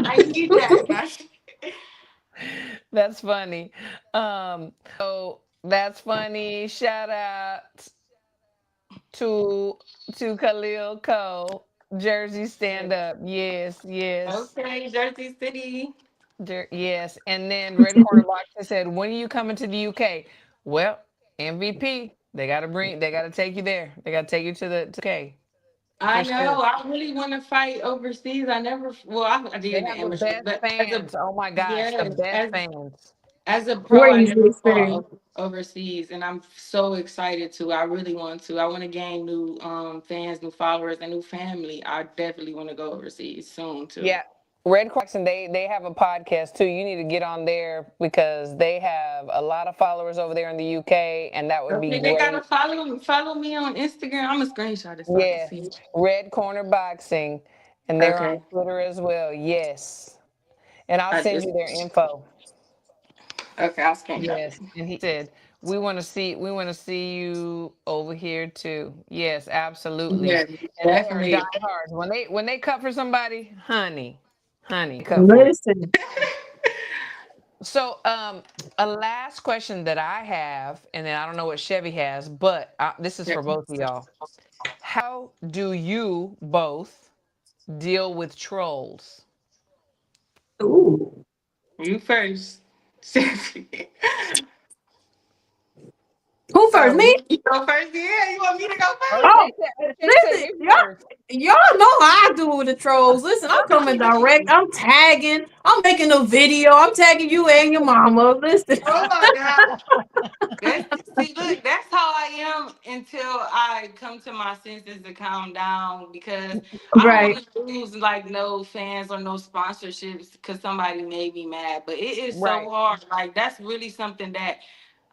I need that. That's funny. So that's funny. Shout out to Khalil Cole. Jersey stand up. Yes, yes. Okay, Jersey City. Yes. And then Red Corner Boxer said, when are you coming to the UK? Well, MVP. They gotta take you there. They gotta take you to the UK I for sure. know. I really want to fight overseas. I never. Well, I did They in the have the amateur, best but fans. Oh my gosh, the yes, best fans. as a pro, I Crazy never experience. fought overseas, and I'm so excited to. I really want to. I want to gain new fans, new followers, and new family. I definitely want to go overseas soon too. Yeah. Red Clarkson, they have a podcast too. You need to get on there because they have a lot of followers over there in the UK, and that would be Okay, they gotta great. follow me on Instagram. I'm gonna screenshot it so I can Yes, see. Red Corner Boxing, and they're on Okay, Twitter as well. Yes, and I'll I send just you their info. okay. I'll screenshot Yes, it. and he said we want to see you over here too. Yes, absolutely. Yeah, And they are definitely. diehards. When they cut for somebody, honey, cut for 'em. Listen. So, a last question that I have, and then I don't know what Chevy has, but this is for Yep. both of y'all. How do you both deal with trolls? Ooh. You first. Who first? So Me? You go first? Yeah, you want me to go Oh, O'Shea said listen, you y'all, first. y'all know how I do with the trolls. Listen, I'm coming direct. first? I'm tagging. I'm making a video. I'm tagging you and your mama. Listen. Oh my God. See, look, that's how I am until I come to my senses to calm down because I don't Right. want to lose like no fans or no sponsorships because somebody made me mad. But it is so Right. hard. Like that's really something that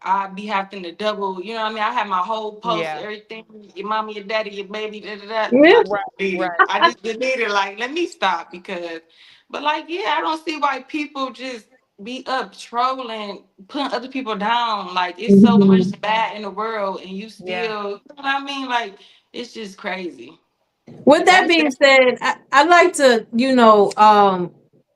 I be having to double. You know what I mean? I have my whole post, Yeah. everything, your mommy, your daddy, your baby, da da da. And Yeah. I Right. deleted. Right. I just deleted. Like, let me stop because, but like, yeah, I don't see why people just be up trolling, putting other people down. Like, it's so Mhm. much bad in the world, and you still, Yeah. you know what I mean? Like, it's just crazy. With But that that's being that. said, I like to,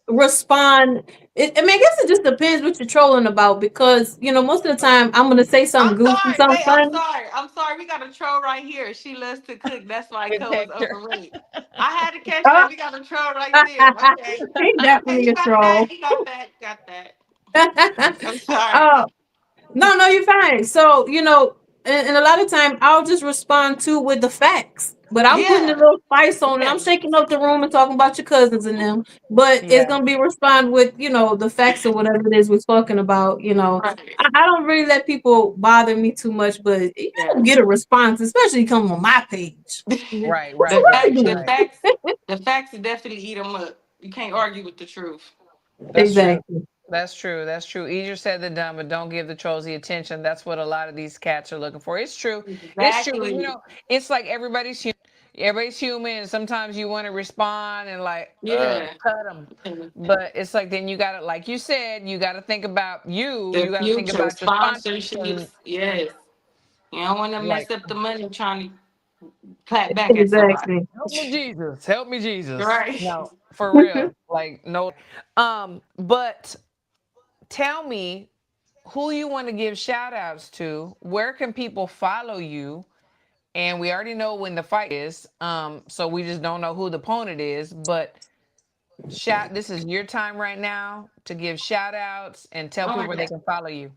respond. I mean, I guess it just depends what you're trolling about because, most of the time I'm going to say something I'm goofy, sorry. something Wait, I'm funny. sorry. I'm sorry. We got a troll right here. She loves to cook. That's why co is Detector. overrated. I had to catch that. Oh, We got a troll right there. Okay. he's Okay, definitely you a got that. troll. You got that. You got that. I'm sorry. Oh, no, no, you're fine. So, and a lot of time I'll just respond to with the facts. But I'm putting a Yeah. little spice on it. I'm Yeah. shaking up the room and talking about your cousins and them. But it's Yeah. gonna be respond with, the facts or whatever it is we're talking about. Right. I don't really let people bother me too much, but you Yeah. don't get a response, especially come on my page. Right. So Right. the what Right. you facts, the doing? Right. facts, the facts definitely eat them up. You can't argue with the truth. That's true. Exactly. That's true. That's true. Easier said than done, but don't give the trolls the attention. That's what a lot of these cats are looking for. It's true. It's true. You Exactly. know, it's like everybody's human. Everybody's human, and sometimes you want to respond and like, Yeah. cut them. But it's like then you got to, like you said, you got to think about you. The You got to think future about your sponsors and sponsorships. Yes. You don't want to like, mess up the money trying to clap back at somebody. Exactly. help me, Jesus. Help me, Jesus. Right. No, for real. Like no. But tell me who you want to give shout outs to. Where can people follow you? And we already know when the fight is. So we just don't know who the opponent is. But this is your time right now to give shout outs and tell Oh people my where they God. can follow you.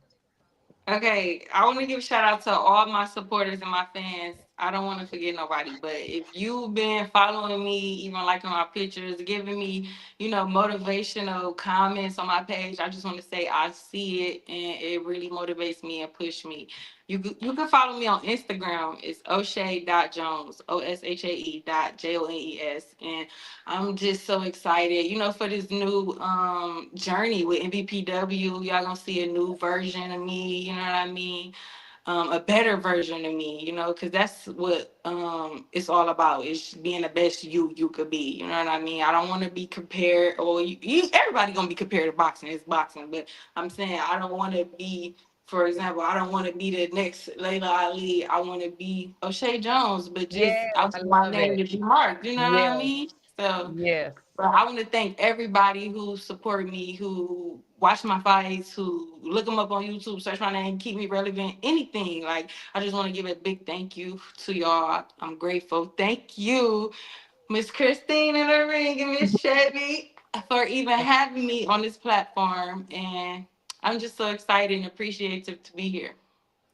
Okay, I want to give a shout out to all my supporters and my fans. I don't want to forget nobody, but if you've been following me, even liking my pictures, giving me, motivational comments on my page, I just want to say I see it and it really motivates me and push me. You can follow me on Instagram. It's Oshae.Jones, OSHAE.JONES. And I'm just so excited, for this new journey with MVPW. Y'all gonna see a new version of me, you know what I mean? A better version of me, because that's what it's all about. It's being the best you could be. You know what I mean? I don't want to be compared, or everybody gonna be compared to boxing. It's boxing, but I'm saying I don't want to be. For example, I don't want to be the next Layla Ali. I want to be O'Shea Jones, but just Yes, I I want my love name it. to be marked. You know what I Yes, mean? So. yes, But I want to thank everybody who support me, who watch my fights, who look them up on YouTube, search my name, keep me relevant, anything. Like, I just want to give a big thank you to y'all. I'm grateful. Thank you, Miss Christine in the ring and Miss Chevy, for even having me on this platform. And I'm just so excited and appreciative to be here.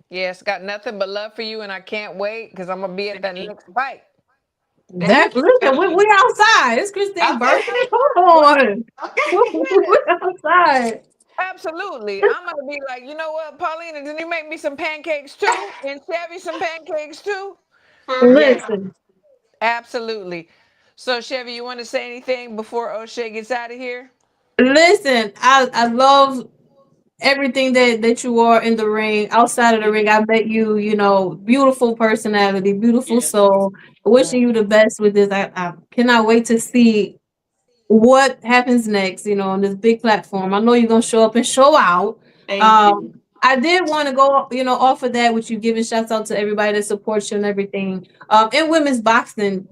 yes. Got nothing but love for you, and I can't wait because I'm gonna be at that Thank next fight. thank That listen, we, you. we outside. It's Christine's Okay. birthday. Come What? on. Okay. We outside. Absolutely. I'm gonna be like, you know what, Paulina, didn't you make me some pancakes too? And Chevy some pancakes too? For Yes, real. Listen. absolutely. So Chevy, you want to say anything before O'Shea gets out of here? Listen, I love everything that you are in the ring, outside of the ring. I bet you, beautiful personality, beautiful Yeah. soul. Wishing you the best with this. I cannot wait to see what happens next, on this big platform. I know you're gonna show up and show out. Thank Um, you. I did want to go, off of that, with you giving shouts out to everybody that supports you and everything. In women's boxing,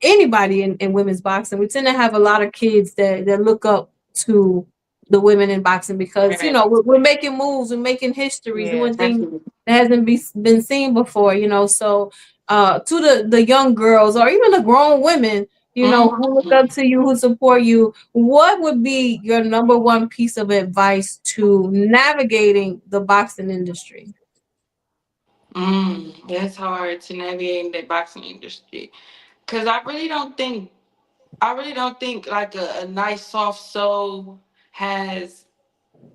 anybody in women's boxing, we tend to have a lot of kids that look up to the women in boxing because Right. we're making moves, we're making history, Yes. doing things Definitely. that hasn't been seen before. So to the young girls or even the grown women, who look Mhm. up to you, who support you, what would be your number one piece of advice to navigating the boxing industry? That's hard to navigate in the boxing industry. Cause I really don't think like a nice soft soul has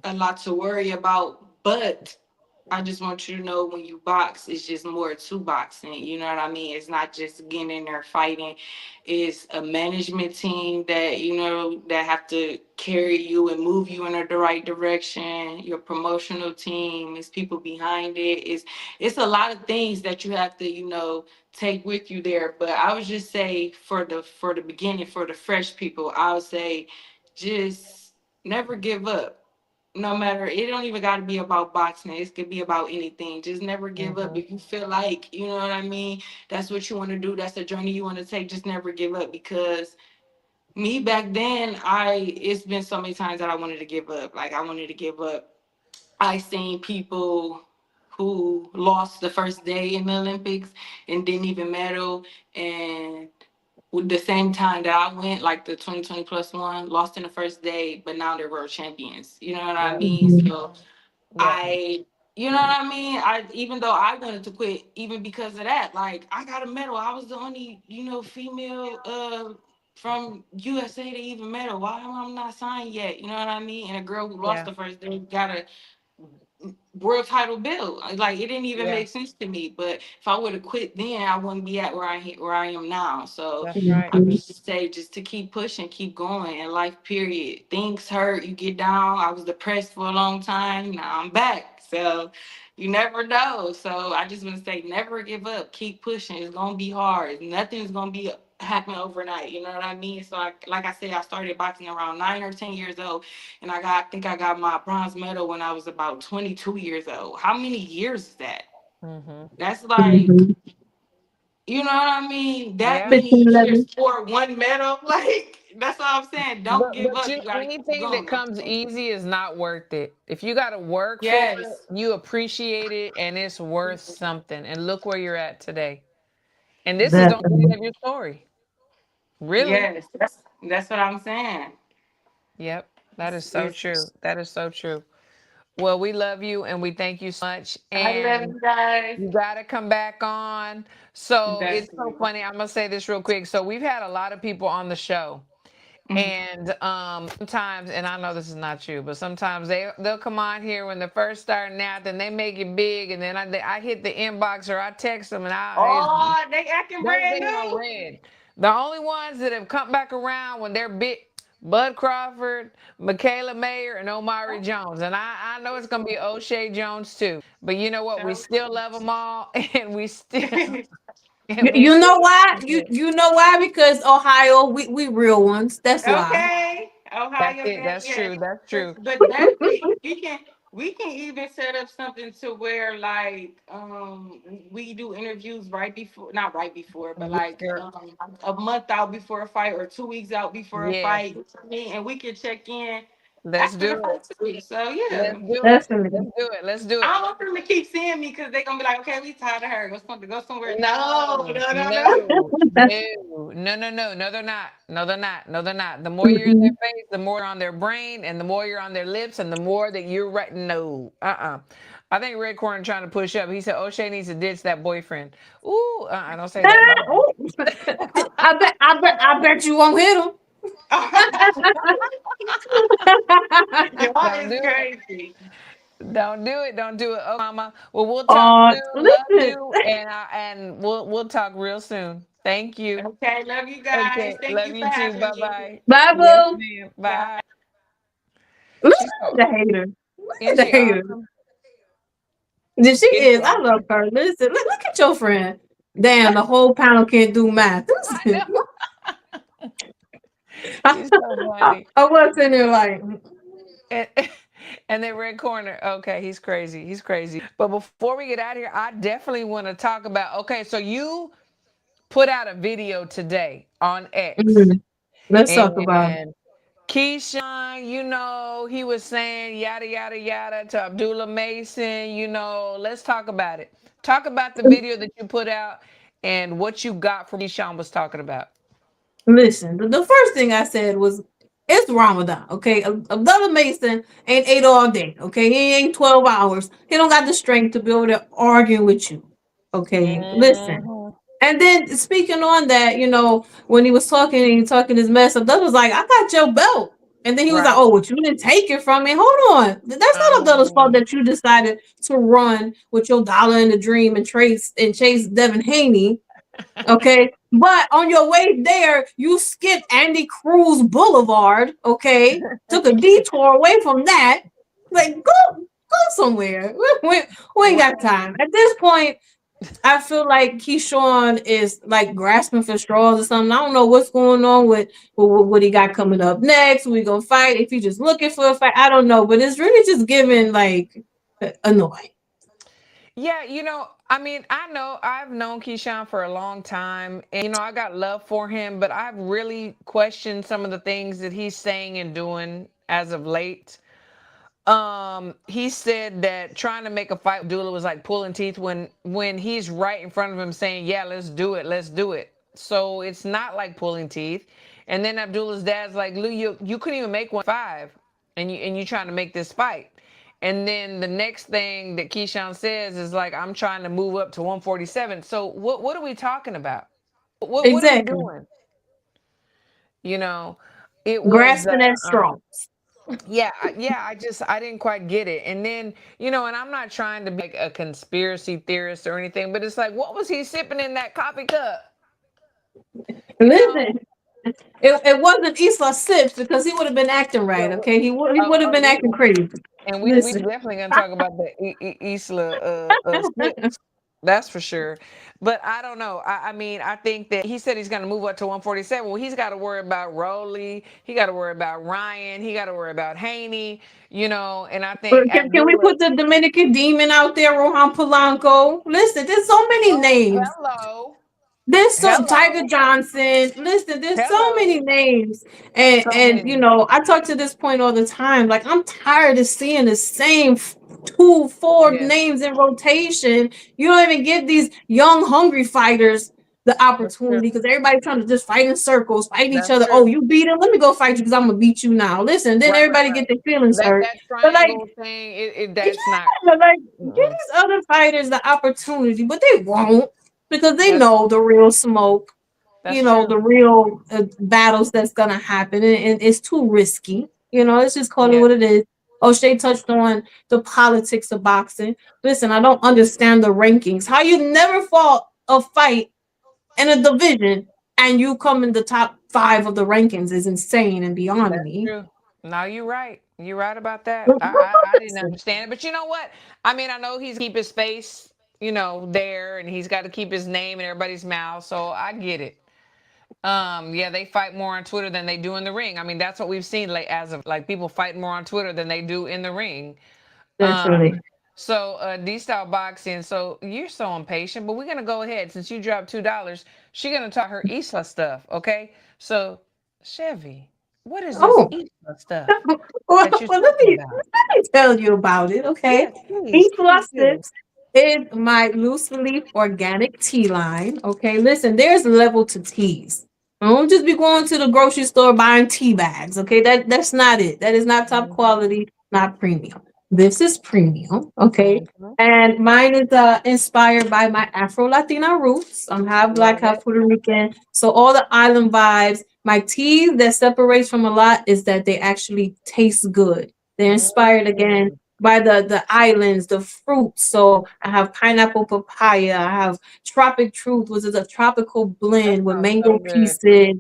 a lot to worry about. But I just want you to know when you box, it's just more to boxing. You know what I mean? It's not just getting in there fighting. It's a management team that, that have to carry you and move you in the right direction. Your promotional team, is people behind it. It's a lot of things that you have to, take with you there. But I would just say for the beginning, for the fresh people, I would say just never give up. No matter, it don't even got to be about boxing. It could be about anything. Just never give up. Mm-hmm. If you feel like, you know what I mean, that's what you want to do, that's the journey you want to take, just never give up. Because me back then, it's been so many times that I wanted to give up. Like, I wanted to give up. I seen people who lost the first day in the Olympics and didn't even medal, and with the same time that I went, like the 2020 plus one, lost in the first day, but now they're world champions. You know what I Yep. mean? So Yep. I, you know what I mean? Even though I wanted to quit, even because of that, like I got a medal. I was the only, female from USA to even medal. Why am I not signed yet? You know what I mean? And a girl who lost Yeah. the first day got a world title bill. Like it didn't even Yeah. make sense to me. But if I would have quit then, I wouldn't be at where I am now. So That's right. I would just say just to keep pushing, keep going in life. Period. Things hurt, you get down. I was depressed for a long time. Now I'm back. So you never know. So I just want to say, never give up. Keep pushing. It's gonna be hard. Nothing's gonna be happen overnight. You know what I mean? So like I said, I started boxing around 9 or 10 years old, and I think I got my bronze medal when I was about 22 years old. How many years is that? Mm-hmm. That's like, you know what I mean? That Yeah. many 15, years 11. for one medal. Like, that's all I'm saying. Don't give But up. You gotta keep anything that going. comes easy is not worth it. If you got to work for it, Yes. you appreciate it, and it's worth something. And look where you're at today. And this is the end Definitely. of your story, really. Yes. That's what I'm saying. Yep, that is so true. It's, That is so true. Well, we love you and we thank you so much. I love And you guys. you got to come back on. So it's so Definitely. funny. I'm going to say this real quick. So we've had a lot of people on the show. Mhm. And sometimes, and I know this is not you, but sometimes they'll come on here when they're first starting out, then they make it big, and then I hit the inbox or I text them, and Oh, they acting brand they are new. red. The only ones that have come back around when they're big, Bud Crawford, Michaela Mayer, and Omari Jones. And I know it's gonna be O'Shea Jones too. But you know what? We still love them all, and we still You, and we you still know love why? them You kids. you know why? Because Ohio, we real ones. That's why. Okay, That's Ohio it. gang, That's yes. true. That's true. But that's it. We can even set up something to where like we do interviews right before, not right before, but Yes, like girl. a month out before a fight or 2 weeks out before a Yes. fight. You know what I mean? And we can check in Let's after the do it. fight too. So Let's yeah. do it. Definitely. Let's do it. Let's do I it. don't want them to keep seeing me because they're gonna be like, okay, we tired of her. Go somewhere. No, No, no, no, no. no, no, no, no, no, no, they're not. No, they're not. No, they're not. The more you're in their Mm-mm. face, the more you're on their brain, and the more you're on their lips, and the more that you're right. No, I think Red Corner trying to push up. He said O'Shea needs to ditch that boyfriend. Ooh, don't say that. Bye Ooh. I bet you won't hit him. Y'all Don't is do it. crazy. Don't do it. Don't do it. Oh, mama. Well, we'll talk Oh, soon. Love listen. you, and we'll talk real soon. Thank you. Okay, love you guys. Okay. Thank Love you for you too. having Bye me. bye. Bye, Yes, boo. ma'am. Bye. Bye. Look She's at so. the hater. Look at Isn't the she hater. awesome? She Isn't is. she I love awesome? her. Listen, look at your friend. Damn, the whole panel can't do math. I Listen, know. I, She's so funny. I was in there like, And, and then Red Corner. Okay, he's crazy. He's crazy. But before we get out of here, I definitely want to talk about. Okay, so you put out a video today on X, mm, let's talk about it. and Keyshawn, he was saying yada yada yada to Abdullah Mason. Let's talk about it. Talk about the video that you put out and what you got from Keyshawn was talking about. Listen, the first thing I said was, It's Ramadan, okay? Abdullah Mason ain't ate all day, okay? He ain't 12 hours. He don't got the strength to be able to argue with you, okay? Listen. Hmm. And then speaking on that, when he was talking and he talking his mess, Abdullah was like, I got your belt. And then he was like, Right. oh, what, you didn't take it from me? Hold on. That's not Abdullah's fault Um, that you decided to run with your dollar in the dream and chase Devin Haney. Okay. But on your way there, you skipped Andy Cruz Boulevard. Okay. Took a detour away from that. Like, go somewhere. We ain't got well, time. At this point, I feel like Keyshawn is like grasping for straws or something. I don't know what's going on with what he got coming up next. We gonna fight if he's just looking for a fight. I don't know, but it's really just giving like annoying. yeah, I mean, I know I've known Keyshawn for a long time, and I got love for him, but I've really questioned some of the things that he's saying and doing as of late. He said that trying to make a fight with Dula was like pulling teeth when he's right in front of him saying, "Yeah, let's do it, let's do it." So it's not like pulling teeth. And then Abdullah's dad's like, "Lou, you couldn't even make 105, and you trying to make this fight." And then the next thing that Keyshawn says is like, "I'm trying to move up to 147." So what are we talking about? What are we Exactly. doing? You know, it was Grasping at straws. yeah, I didn't quite get it. And then, and I'm not trying to be like a conspiracy theorist or anything, but it's like, what was he sipping in that coffee cup? You know? Listen, it wasn't Isla Sips because he would have been acting right. Well, Okay, he would have been acting crazy. and we Listen. definitely gonna talk about the Isla Sips. That's for sure. But I don't know. I mean, I think that he said he's going to move up to 147. Well, he's got to worry about Rowley. He got to worry about Ryan. He got to worry about Haney, and I think Can we Abdullah. put the Dominican demon out there, Rohan Polanco? Listen, there's so many Oh, names. hello. There's so Tiger Hello. Johnson. Listen, there's so many Hello. names, and So and many. I talk to this point all the time. Like I'm tired of seeing the same two, four Yes, names in rotation. You don't even give these young, hungry fighters the that's true. opportunity because everybody trying to just fight in circles, fight each That's other. Oh, true. you beat him? Let me go fight you because I'm gonna beat you now. Listen, then Right, right, everybody get right. their feelings That hurt. that But like, triangle thing, yeah, that's not. like give Mm-mm. these other fighters the opportunity, but they won't because they That's know the real smoke, that's the true. real battles that's gonna happen, and it's too risky. Let's just call it Yeah. what it is. O'Shea touched on the politics of boxing. Listen, I don't understand the rankings. How you never fought a fight in a division and you come in the top five of the rankings is insane and beyond That's me. true. No, you're right. You're right about that. I didn't Listen, understand it, but you know what? I mean, I know he's keep his face, there, and he's got to keep his name in everybody's mouth. So I get it. Yeah, they fight more on Twitter than they do in the ring. I mean, that's what we've seen like as of like people fight more on Twitter than they do in the ring. Um, literally. so D style boxing. So you're so impatient, but we're gonna go ahead since you dropped $2. She gonna talk her Isla stuff, okay? So Chevy, what is this Oh, Isla stuff well, that you're let talking me about? tell you about it, okay? Yes, please, Eat please Plus do. Sips is my loose leaf organic tea line. Okay, listen, there's level to teas. Don't just be going to the grocery store buying tea bags. Okay, that's not it. That is not top Hmm. quality, not premium. This is premium. Okay. Hmm. And mine is inspired by my Afro Latina roots. I'm half black, Love half it. Puerto Rican. So all the island vibes. My tea that separates from a lot is that they actually taste good. They're inspired again Mm, by the islands, the fruits. So I have pineapple papaya. I have tropic truth, which is a tropical that blend with sounds mango so good. pieces.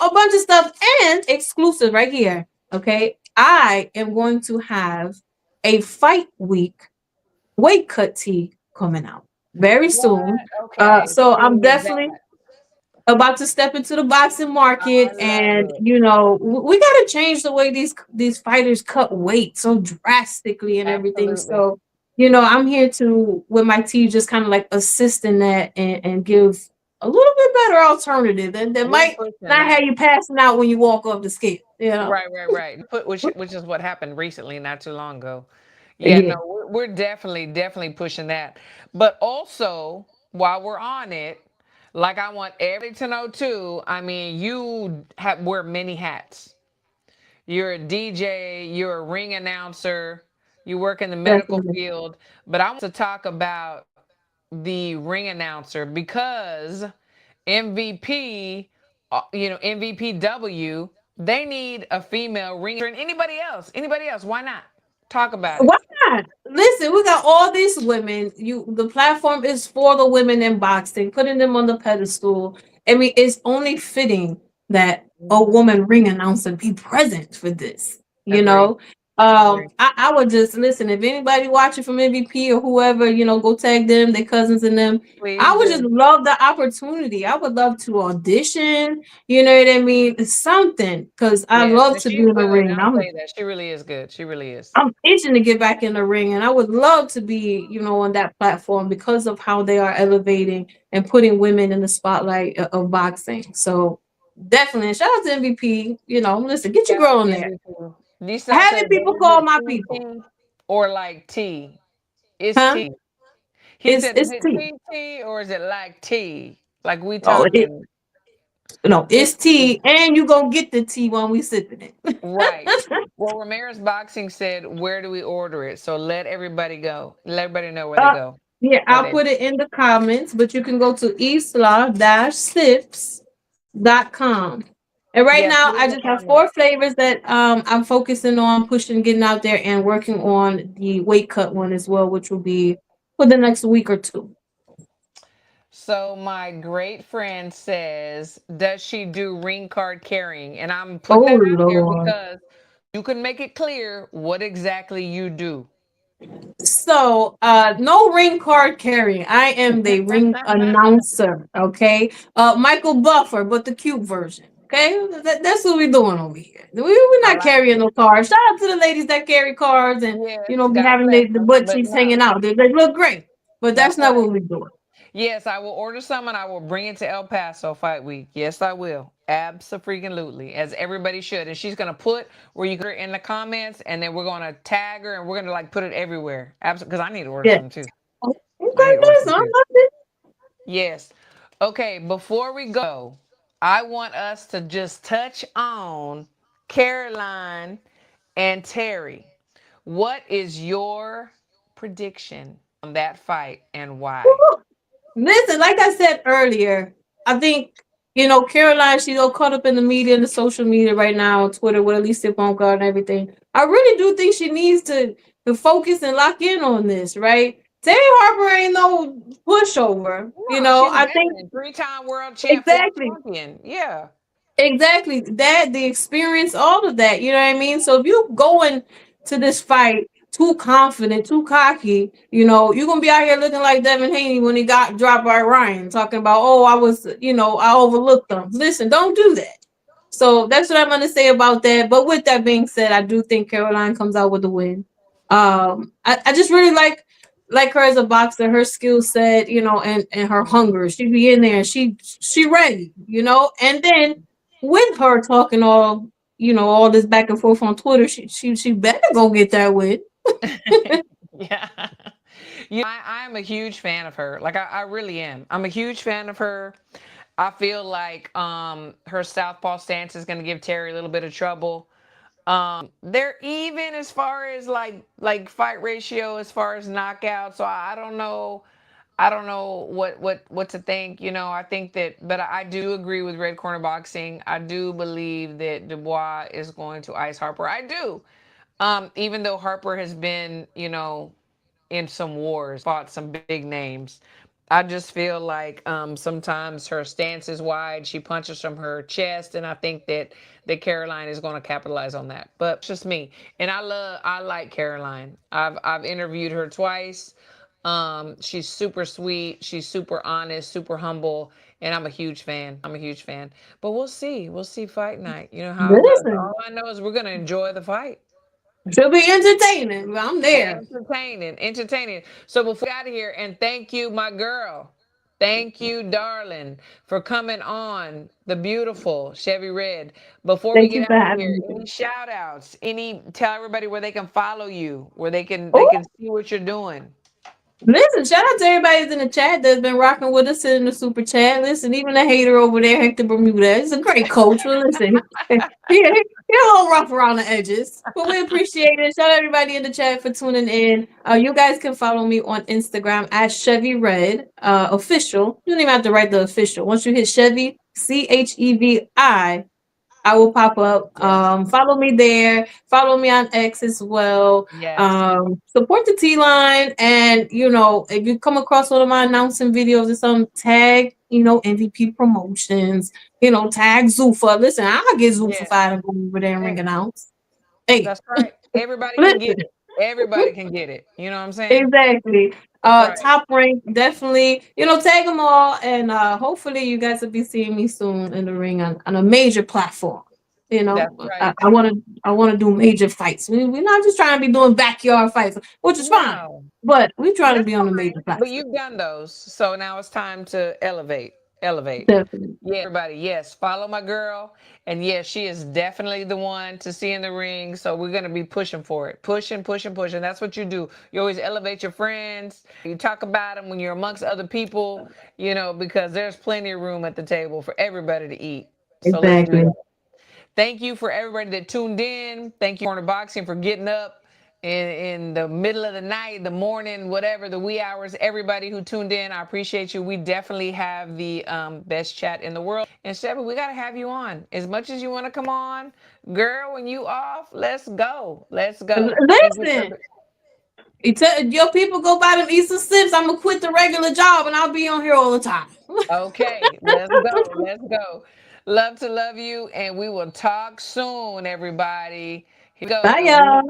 A bunch of stuff and exclusive right here. Okay. I am going to have a fight week weight cut tea coming out very soon. What? Okay. So I'm Send me definitely that. about to step into the boxing market, I love and it. we got to change the way these fighters cut weight so drastically and everything. Absolutely. So I'm here to with my team just kind of like assist in that and give a little bit better alternative that We might pushing not have that. you passing out when you walk up the scale. Right, right, right. Which is what happened recently, not too long ago. Yeah, Yeah. no, we're definitely pushing that. But also, while we're on it, like I want everybody to know too. I mean, you wear many hats. you're a DJ, you're a ring announcer, you work in the medical Definitely. field. But I want to talk about the ring announcer because MVP, MVPW, they need a female ring and anybody else, why not? Talk about it. Why not? Listen, we got all these women. The platform is for the women in boxing, putting them on the pedestal. I mean, it's only fitting that a woman ring announcer be present for this. You Agree. know, Agree. I would just listen. If anybody watching from MVP or whoever, go tag them, their cousins and them. I Please would just do. love the opportunity. I would love to audition. You know what I mean? It's something because I Yes, love and to be she's in the good. ring. I'll tell you that. She really is good. She really is. I'm itching to get back in the ring, and I would love to be, on that platform because of how they are elevating and putting women in the spotlight of boxing. So definitely, and shout out to MVP. Listen, get your Shout out girl in to there. MVP. These Having said, people is call it my people, TT or like T? It's huh? T. He It's said, is it's it T. TT or is it like T? Like we Oh, talking. no, It's it's T, and you gonna get the T when we sipping right. it. Well, Ramirez Boxing said, where do we order it? So let everybody go. Let everybody know where they uh, go. yeah, Go I'll ahead. put it in the comments, but you can go to isla-sips.com. And right Yes, now, put it I in the just have comments. 4 flavors that I'm focusing on pushing, getting out there, and working on the weight cut one as well, which will be for the next week or two. So my great friend says, does she do ring card carrying? And I'm putting Oh that out there Lord! because you can make it clear what exactly you do. So, no ring card carrying. I am the ring announcer. Okay, Michael Buffer, but the cute version. Okay, that's what we're doing over here. We're I not like carrying it. no cards. Shout out to the ladies that carry cards and Yes, be God having bless the them. butt But cheeks hanging no, out. They look great, but that's that's not right. what we're doing. Yes, I will order some and I will bring it to El Paso fight week. Yes, I will. Absolutely, as everybody should. And she's gonna put where you can in the comments, and then we're gonna tag her and we're gonna like put it everywhere. Absolutely, because I need to order Yeah. some too. Okay, I need to order nice. some I too. love it. Yes. Okay, before we go, I want us to just touch on Caroline and Terry. What is your prediction on that fight and why? Woo. Listen, like I said earlier, I think Caroline. She's all caught up in the media and the social media right now, Twitter with at least sip on guard and everything. I really do think she needs to focus and lock in on this, right? Terry Harper ain't no pushover. No, she's a I think veteran, three-time world champ, former exactly. champion. Yeah. Exactly. That the experience, all of that. You know what I mean? So if you going to this fight too confident, too cocky, you're gonna be out here looking like Devin Haney when he got dropped by Ryan, talking about, oh, I overlooked them. Listen, don't do that. So that's what I'm gonna say about that. But with that being said, I do think Caroline comes out with the win. I just really like her as a boxer, her skill set, and her hunger. She be in there, she ready, and then with her talking all this back and forth on Twitter, she better go get that win. Yeah. I am a huge fan of her. Like I really am. I'm a huge fan of her. I feel like her southpaw stance is gonna give Terry a little bit of trouble. They're even as far as like fight ratio as far as knockouts. So I don't know. I don't know what to think. I think that, but I do agree with Red Corner Boxing. I do believe that Dubois is going to ice Harper. I do. Even though Harper has been, in some wars, fought some big names. I just feel like sometimes her stance is wide. She punches from her chest, and I think that Caroline is going to capitalize on that. But it's just me, and I like Caroline. I've interviewed her twice. She's super sweet. She's super honest, super humble, and I'm a huge fan. I'm a huge fan. But we'll see. We'll see fight night. You know how it goes. Listen, All I know is we're gonna enjoy the fight. she'll be entertaining. I'm there. Entertaining, entertaining. So before we get out of here, and thank you, my girl. Thank you, darling, for coming on the beautiful Chevy Red. Before we Thank get you out for of having here, me. any shout outs, tell everybody where they can follow you, where they can Oh, see what you're doing. Listen, shout out to everybody that's in the chat that's been rocking with us in the super chat. Listen, even the hater over there, Hector Bermuda, he's a great coach. Well, listen, he a little rough around the edges, but we appreciate it. Shout out everybody in the chat for tuning in. You guys can follow me on Instagram at Chevi Red official. You don't even have to write the official. Once you hit Chevy, Chevi, I will pop up. Yes. Follow me there. Follow me on X as well. Yes. Support the T line. And, if you come across one of my announcing videos or some tag, MVP promotions, tag Zuffa. Listen, I'll get Yeah. Zuffa to go over there and ring announce. Hey, That's right. Everybody can listen. get it. Everybody can get it. You know what I'm saying? Exactly. That's right. Top rank, definitely. Tag them all, and hopefully you guys will be seeing me soon in the ring on a major platform. That's right. I want to do major fights. We're not just trying to be doing backyard fights, which is fine, No, but we're trying to that's be on a fine. major But platform. you've done those. So now it's time to elevate. Elevate. Definitely. Yeah, everybody. Yes, follow my girl. And yes, she is definitely the one to see in the ring. So we're going to be pushing for it. Pushing, pushing, pushing. That's what you do. You always elevate your friends. You talk about them when you're amongst other people, because there's plenty of room at the table for everybody to eat. So let's do Exactly. that. Thank you for everybody that tuned in. Thank you, Corner Boxing, for getting up in the middle of the night, the morning, whatever, the wee hours. Everybody who tuned in, I appreciate you. We definitely have the best chat in the world. And Chevy, we got to have you on. As much as you want to come on, girl, when you off, let's go. Let's go. Listen, your people go buy them Easter sips. I'm gonna quit the regular job and I'll be on here all the time. Okay, let's go. Let's go. Love to love you, and we will talk soon, everybody. Here we go. Bye, We y'all. are out.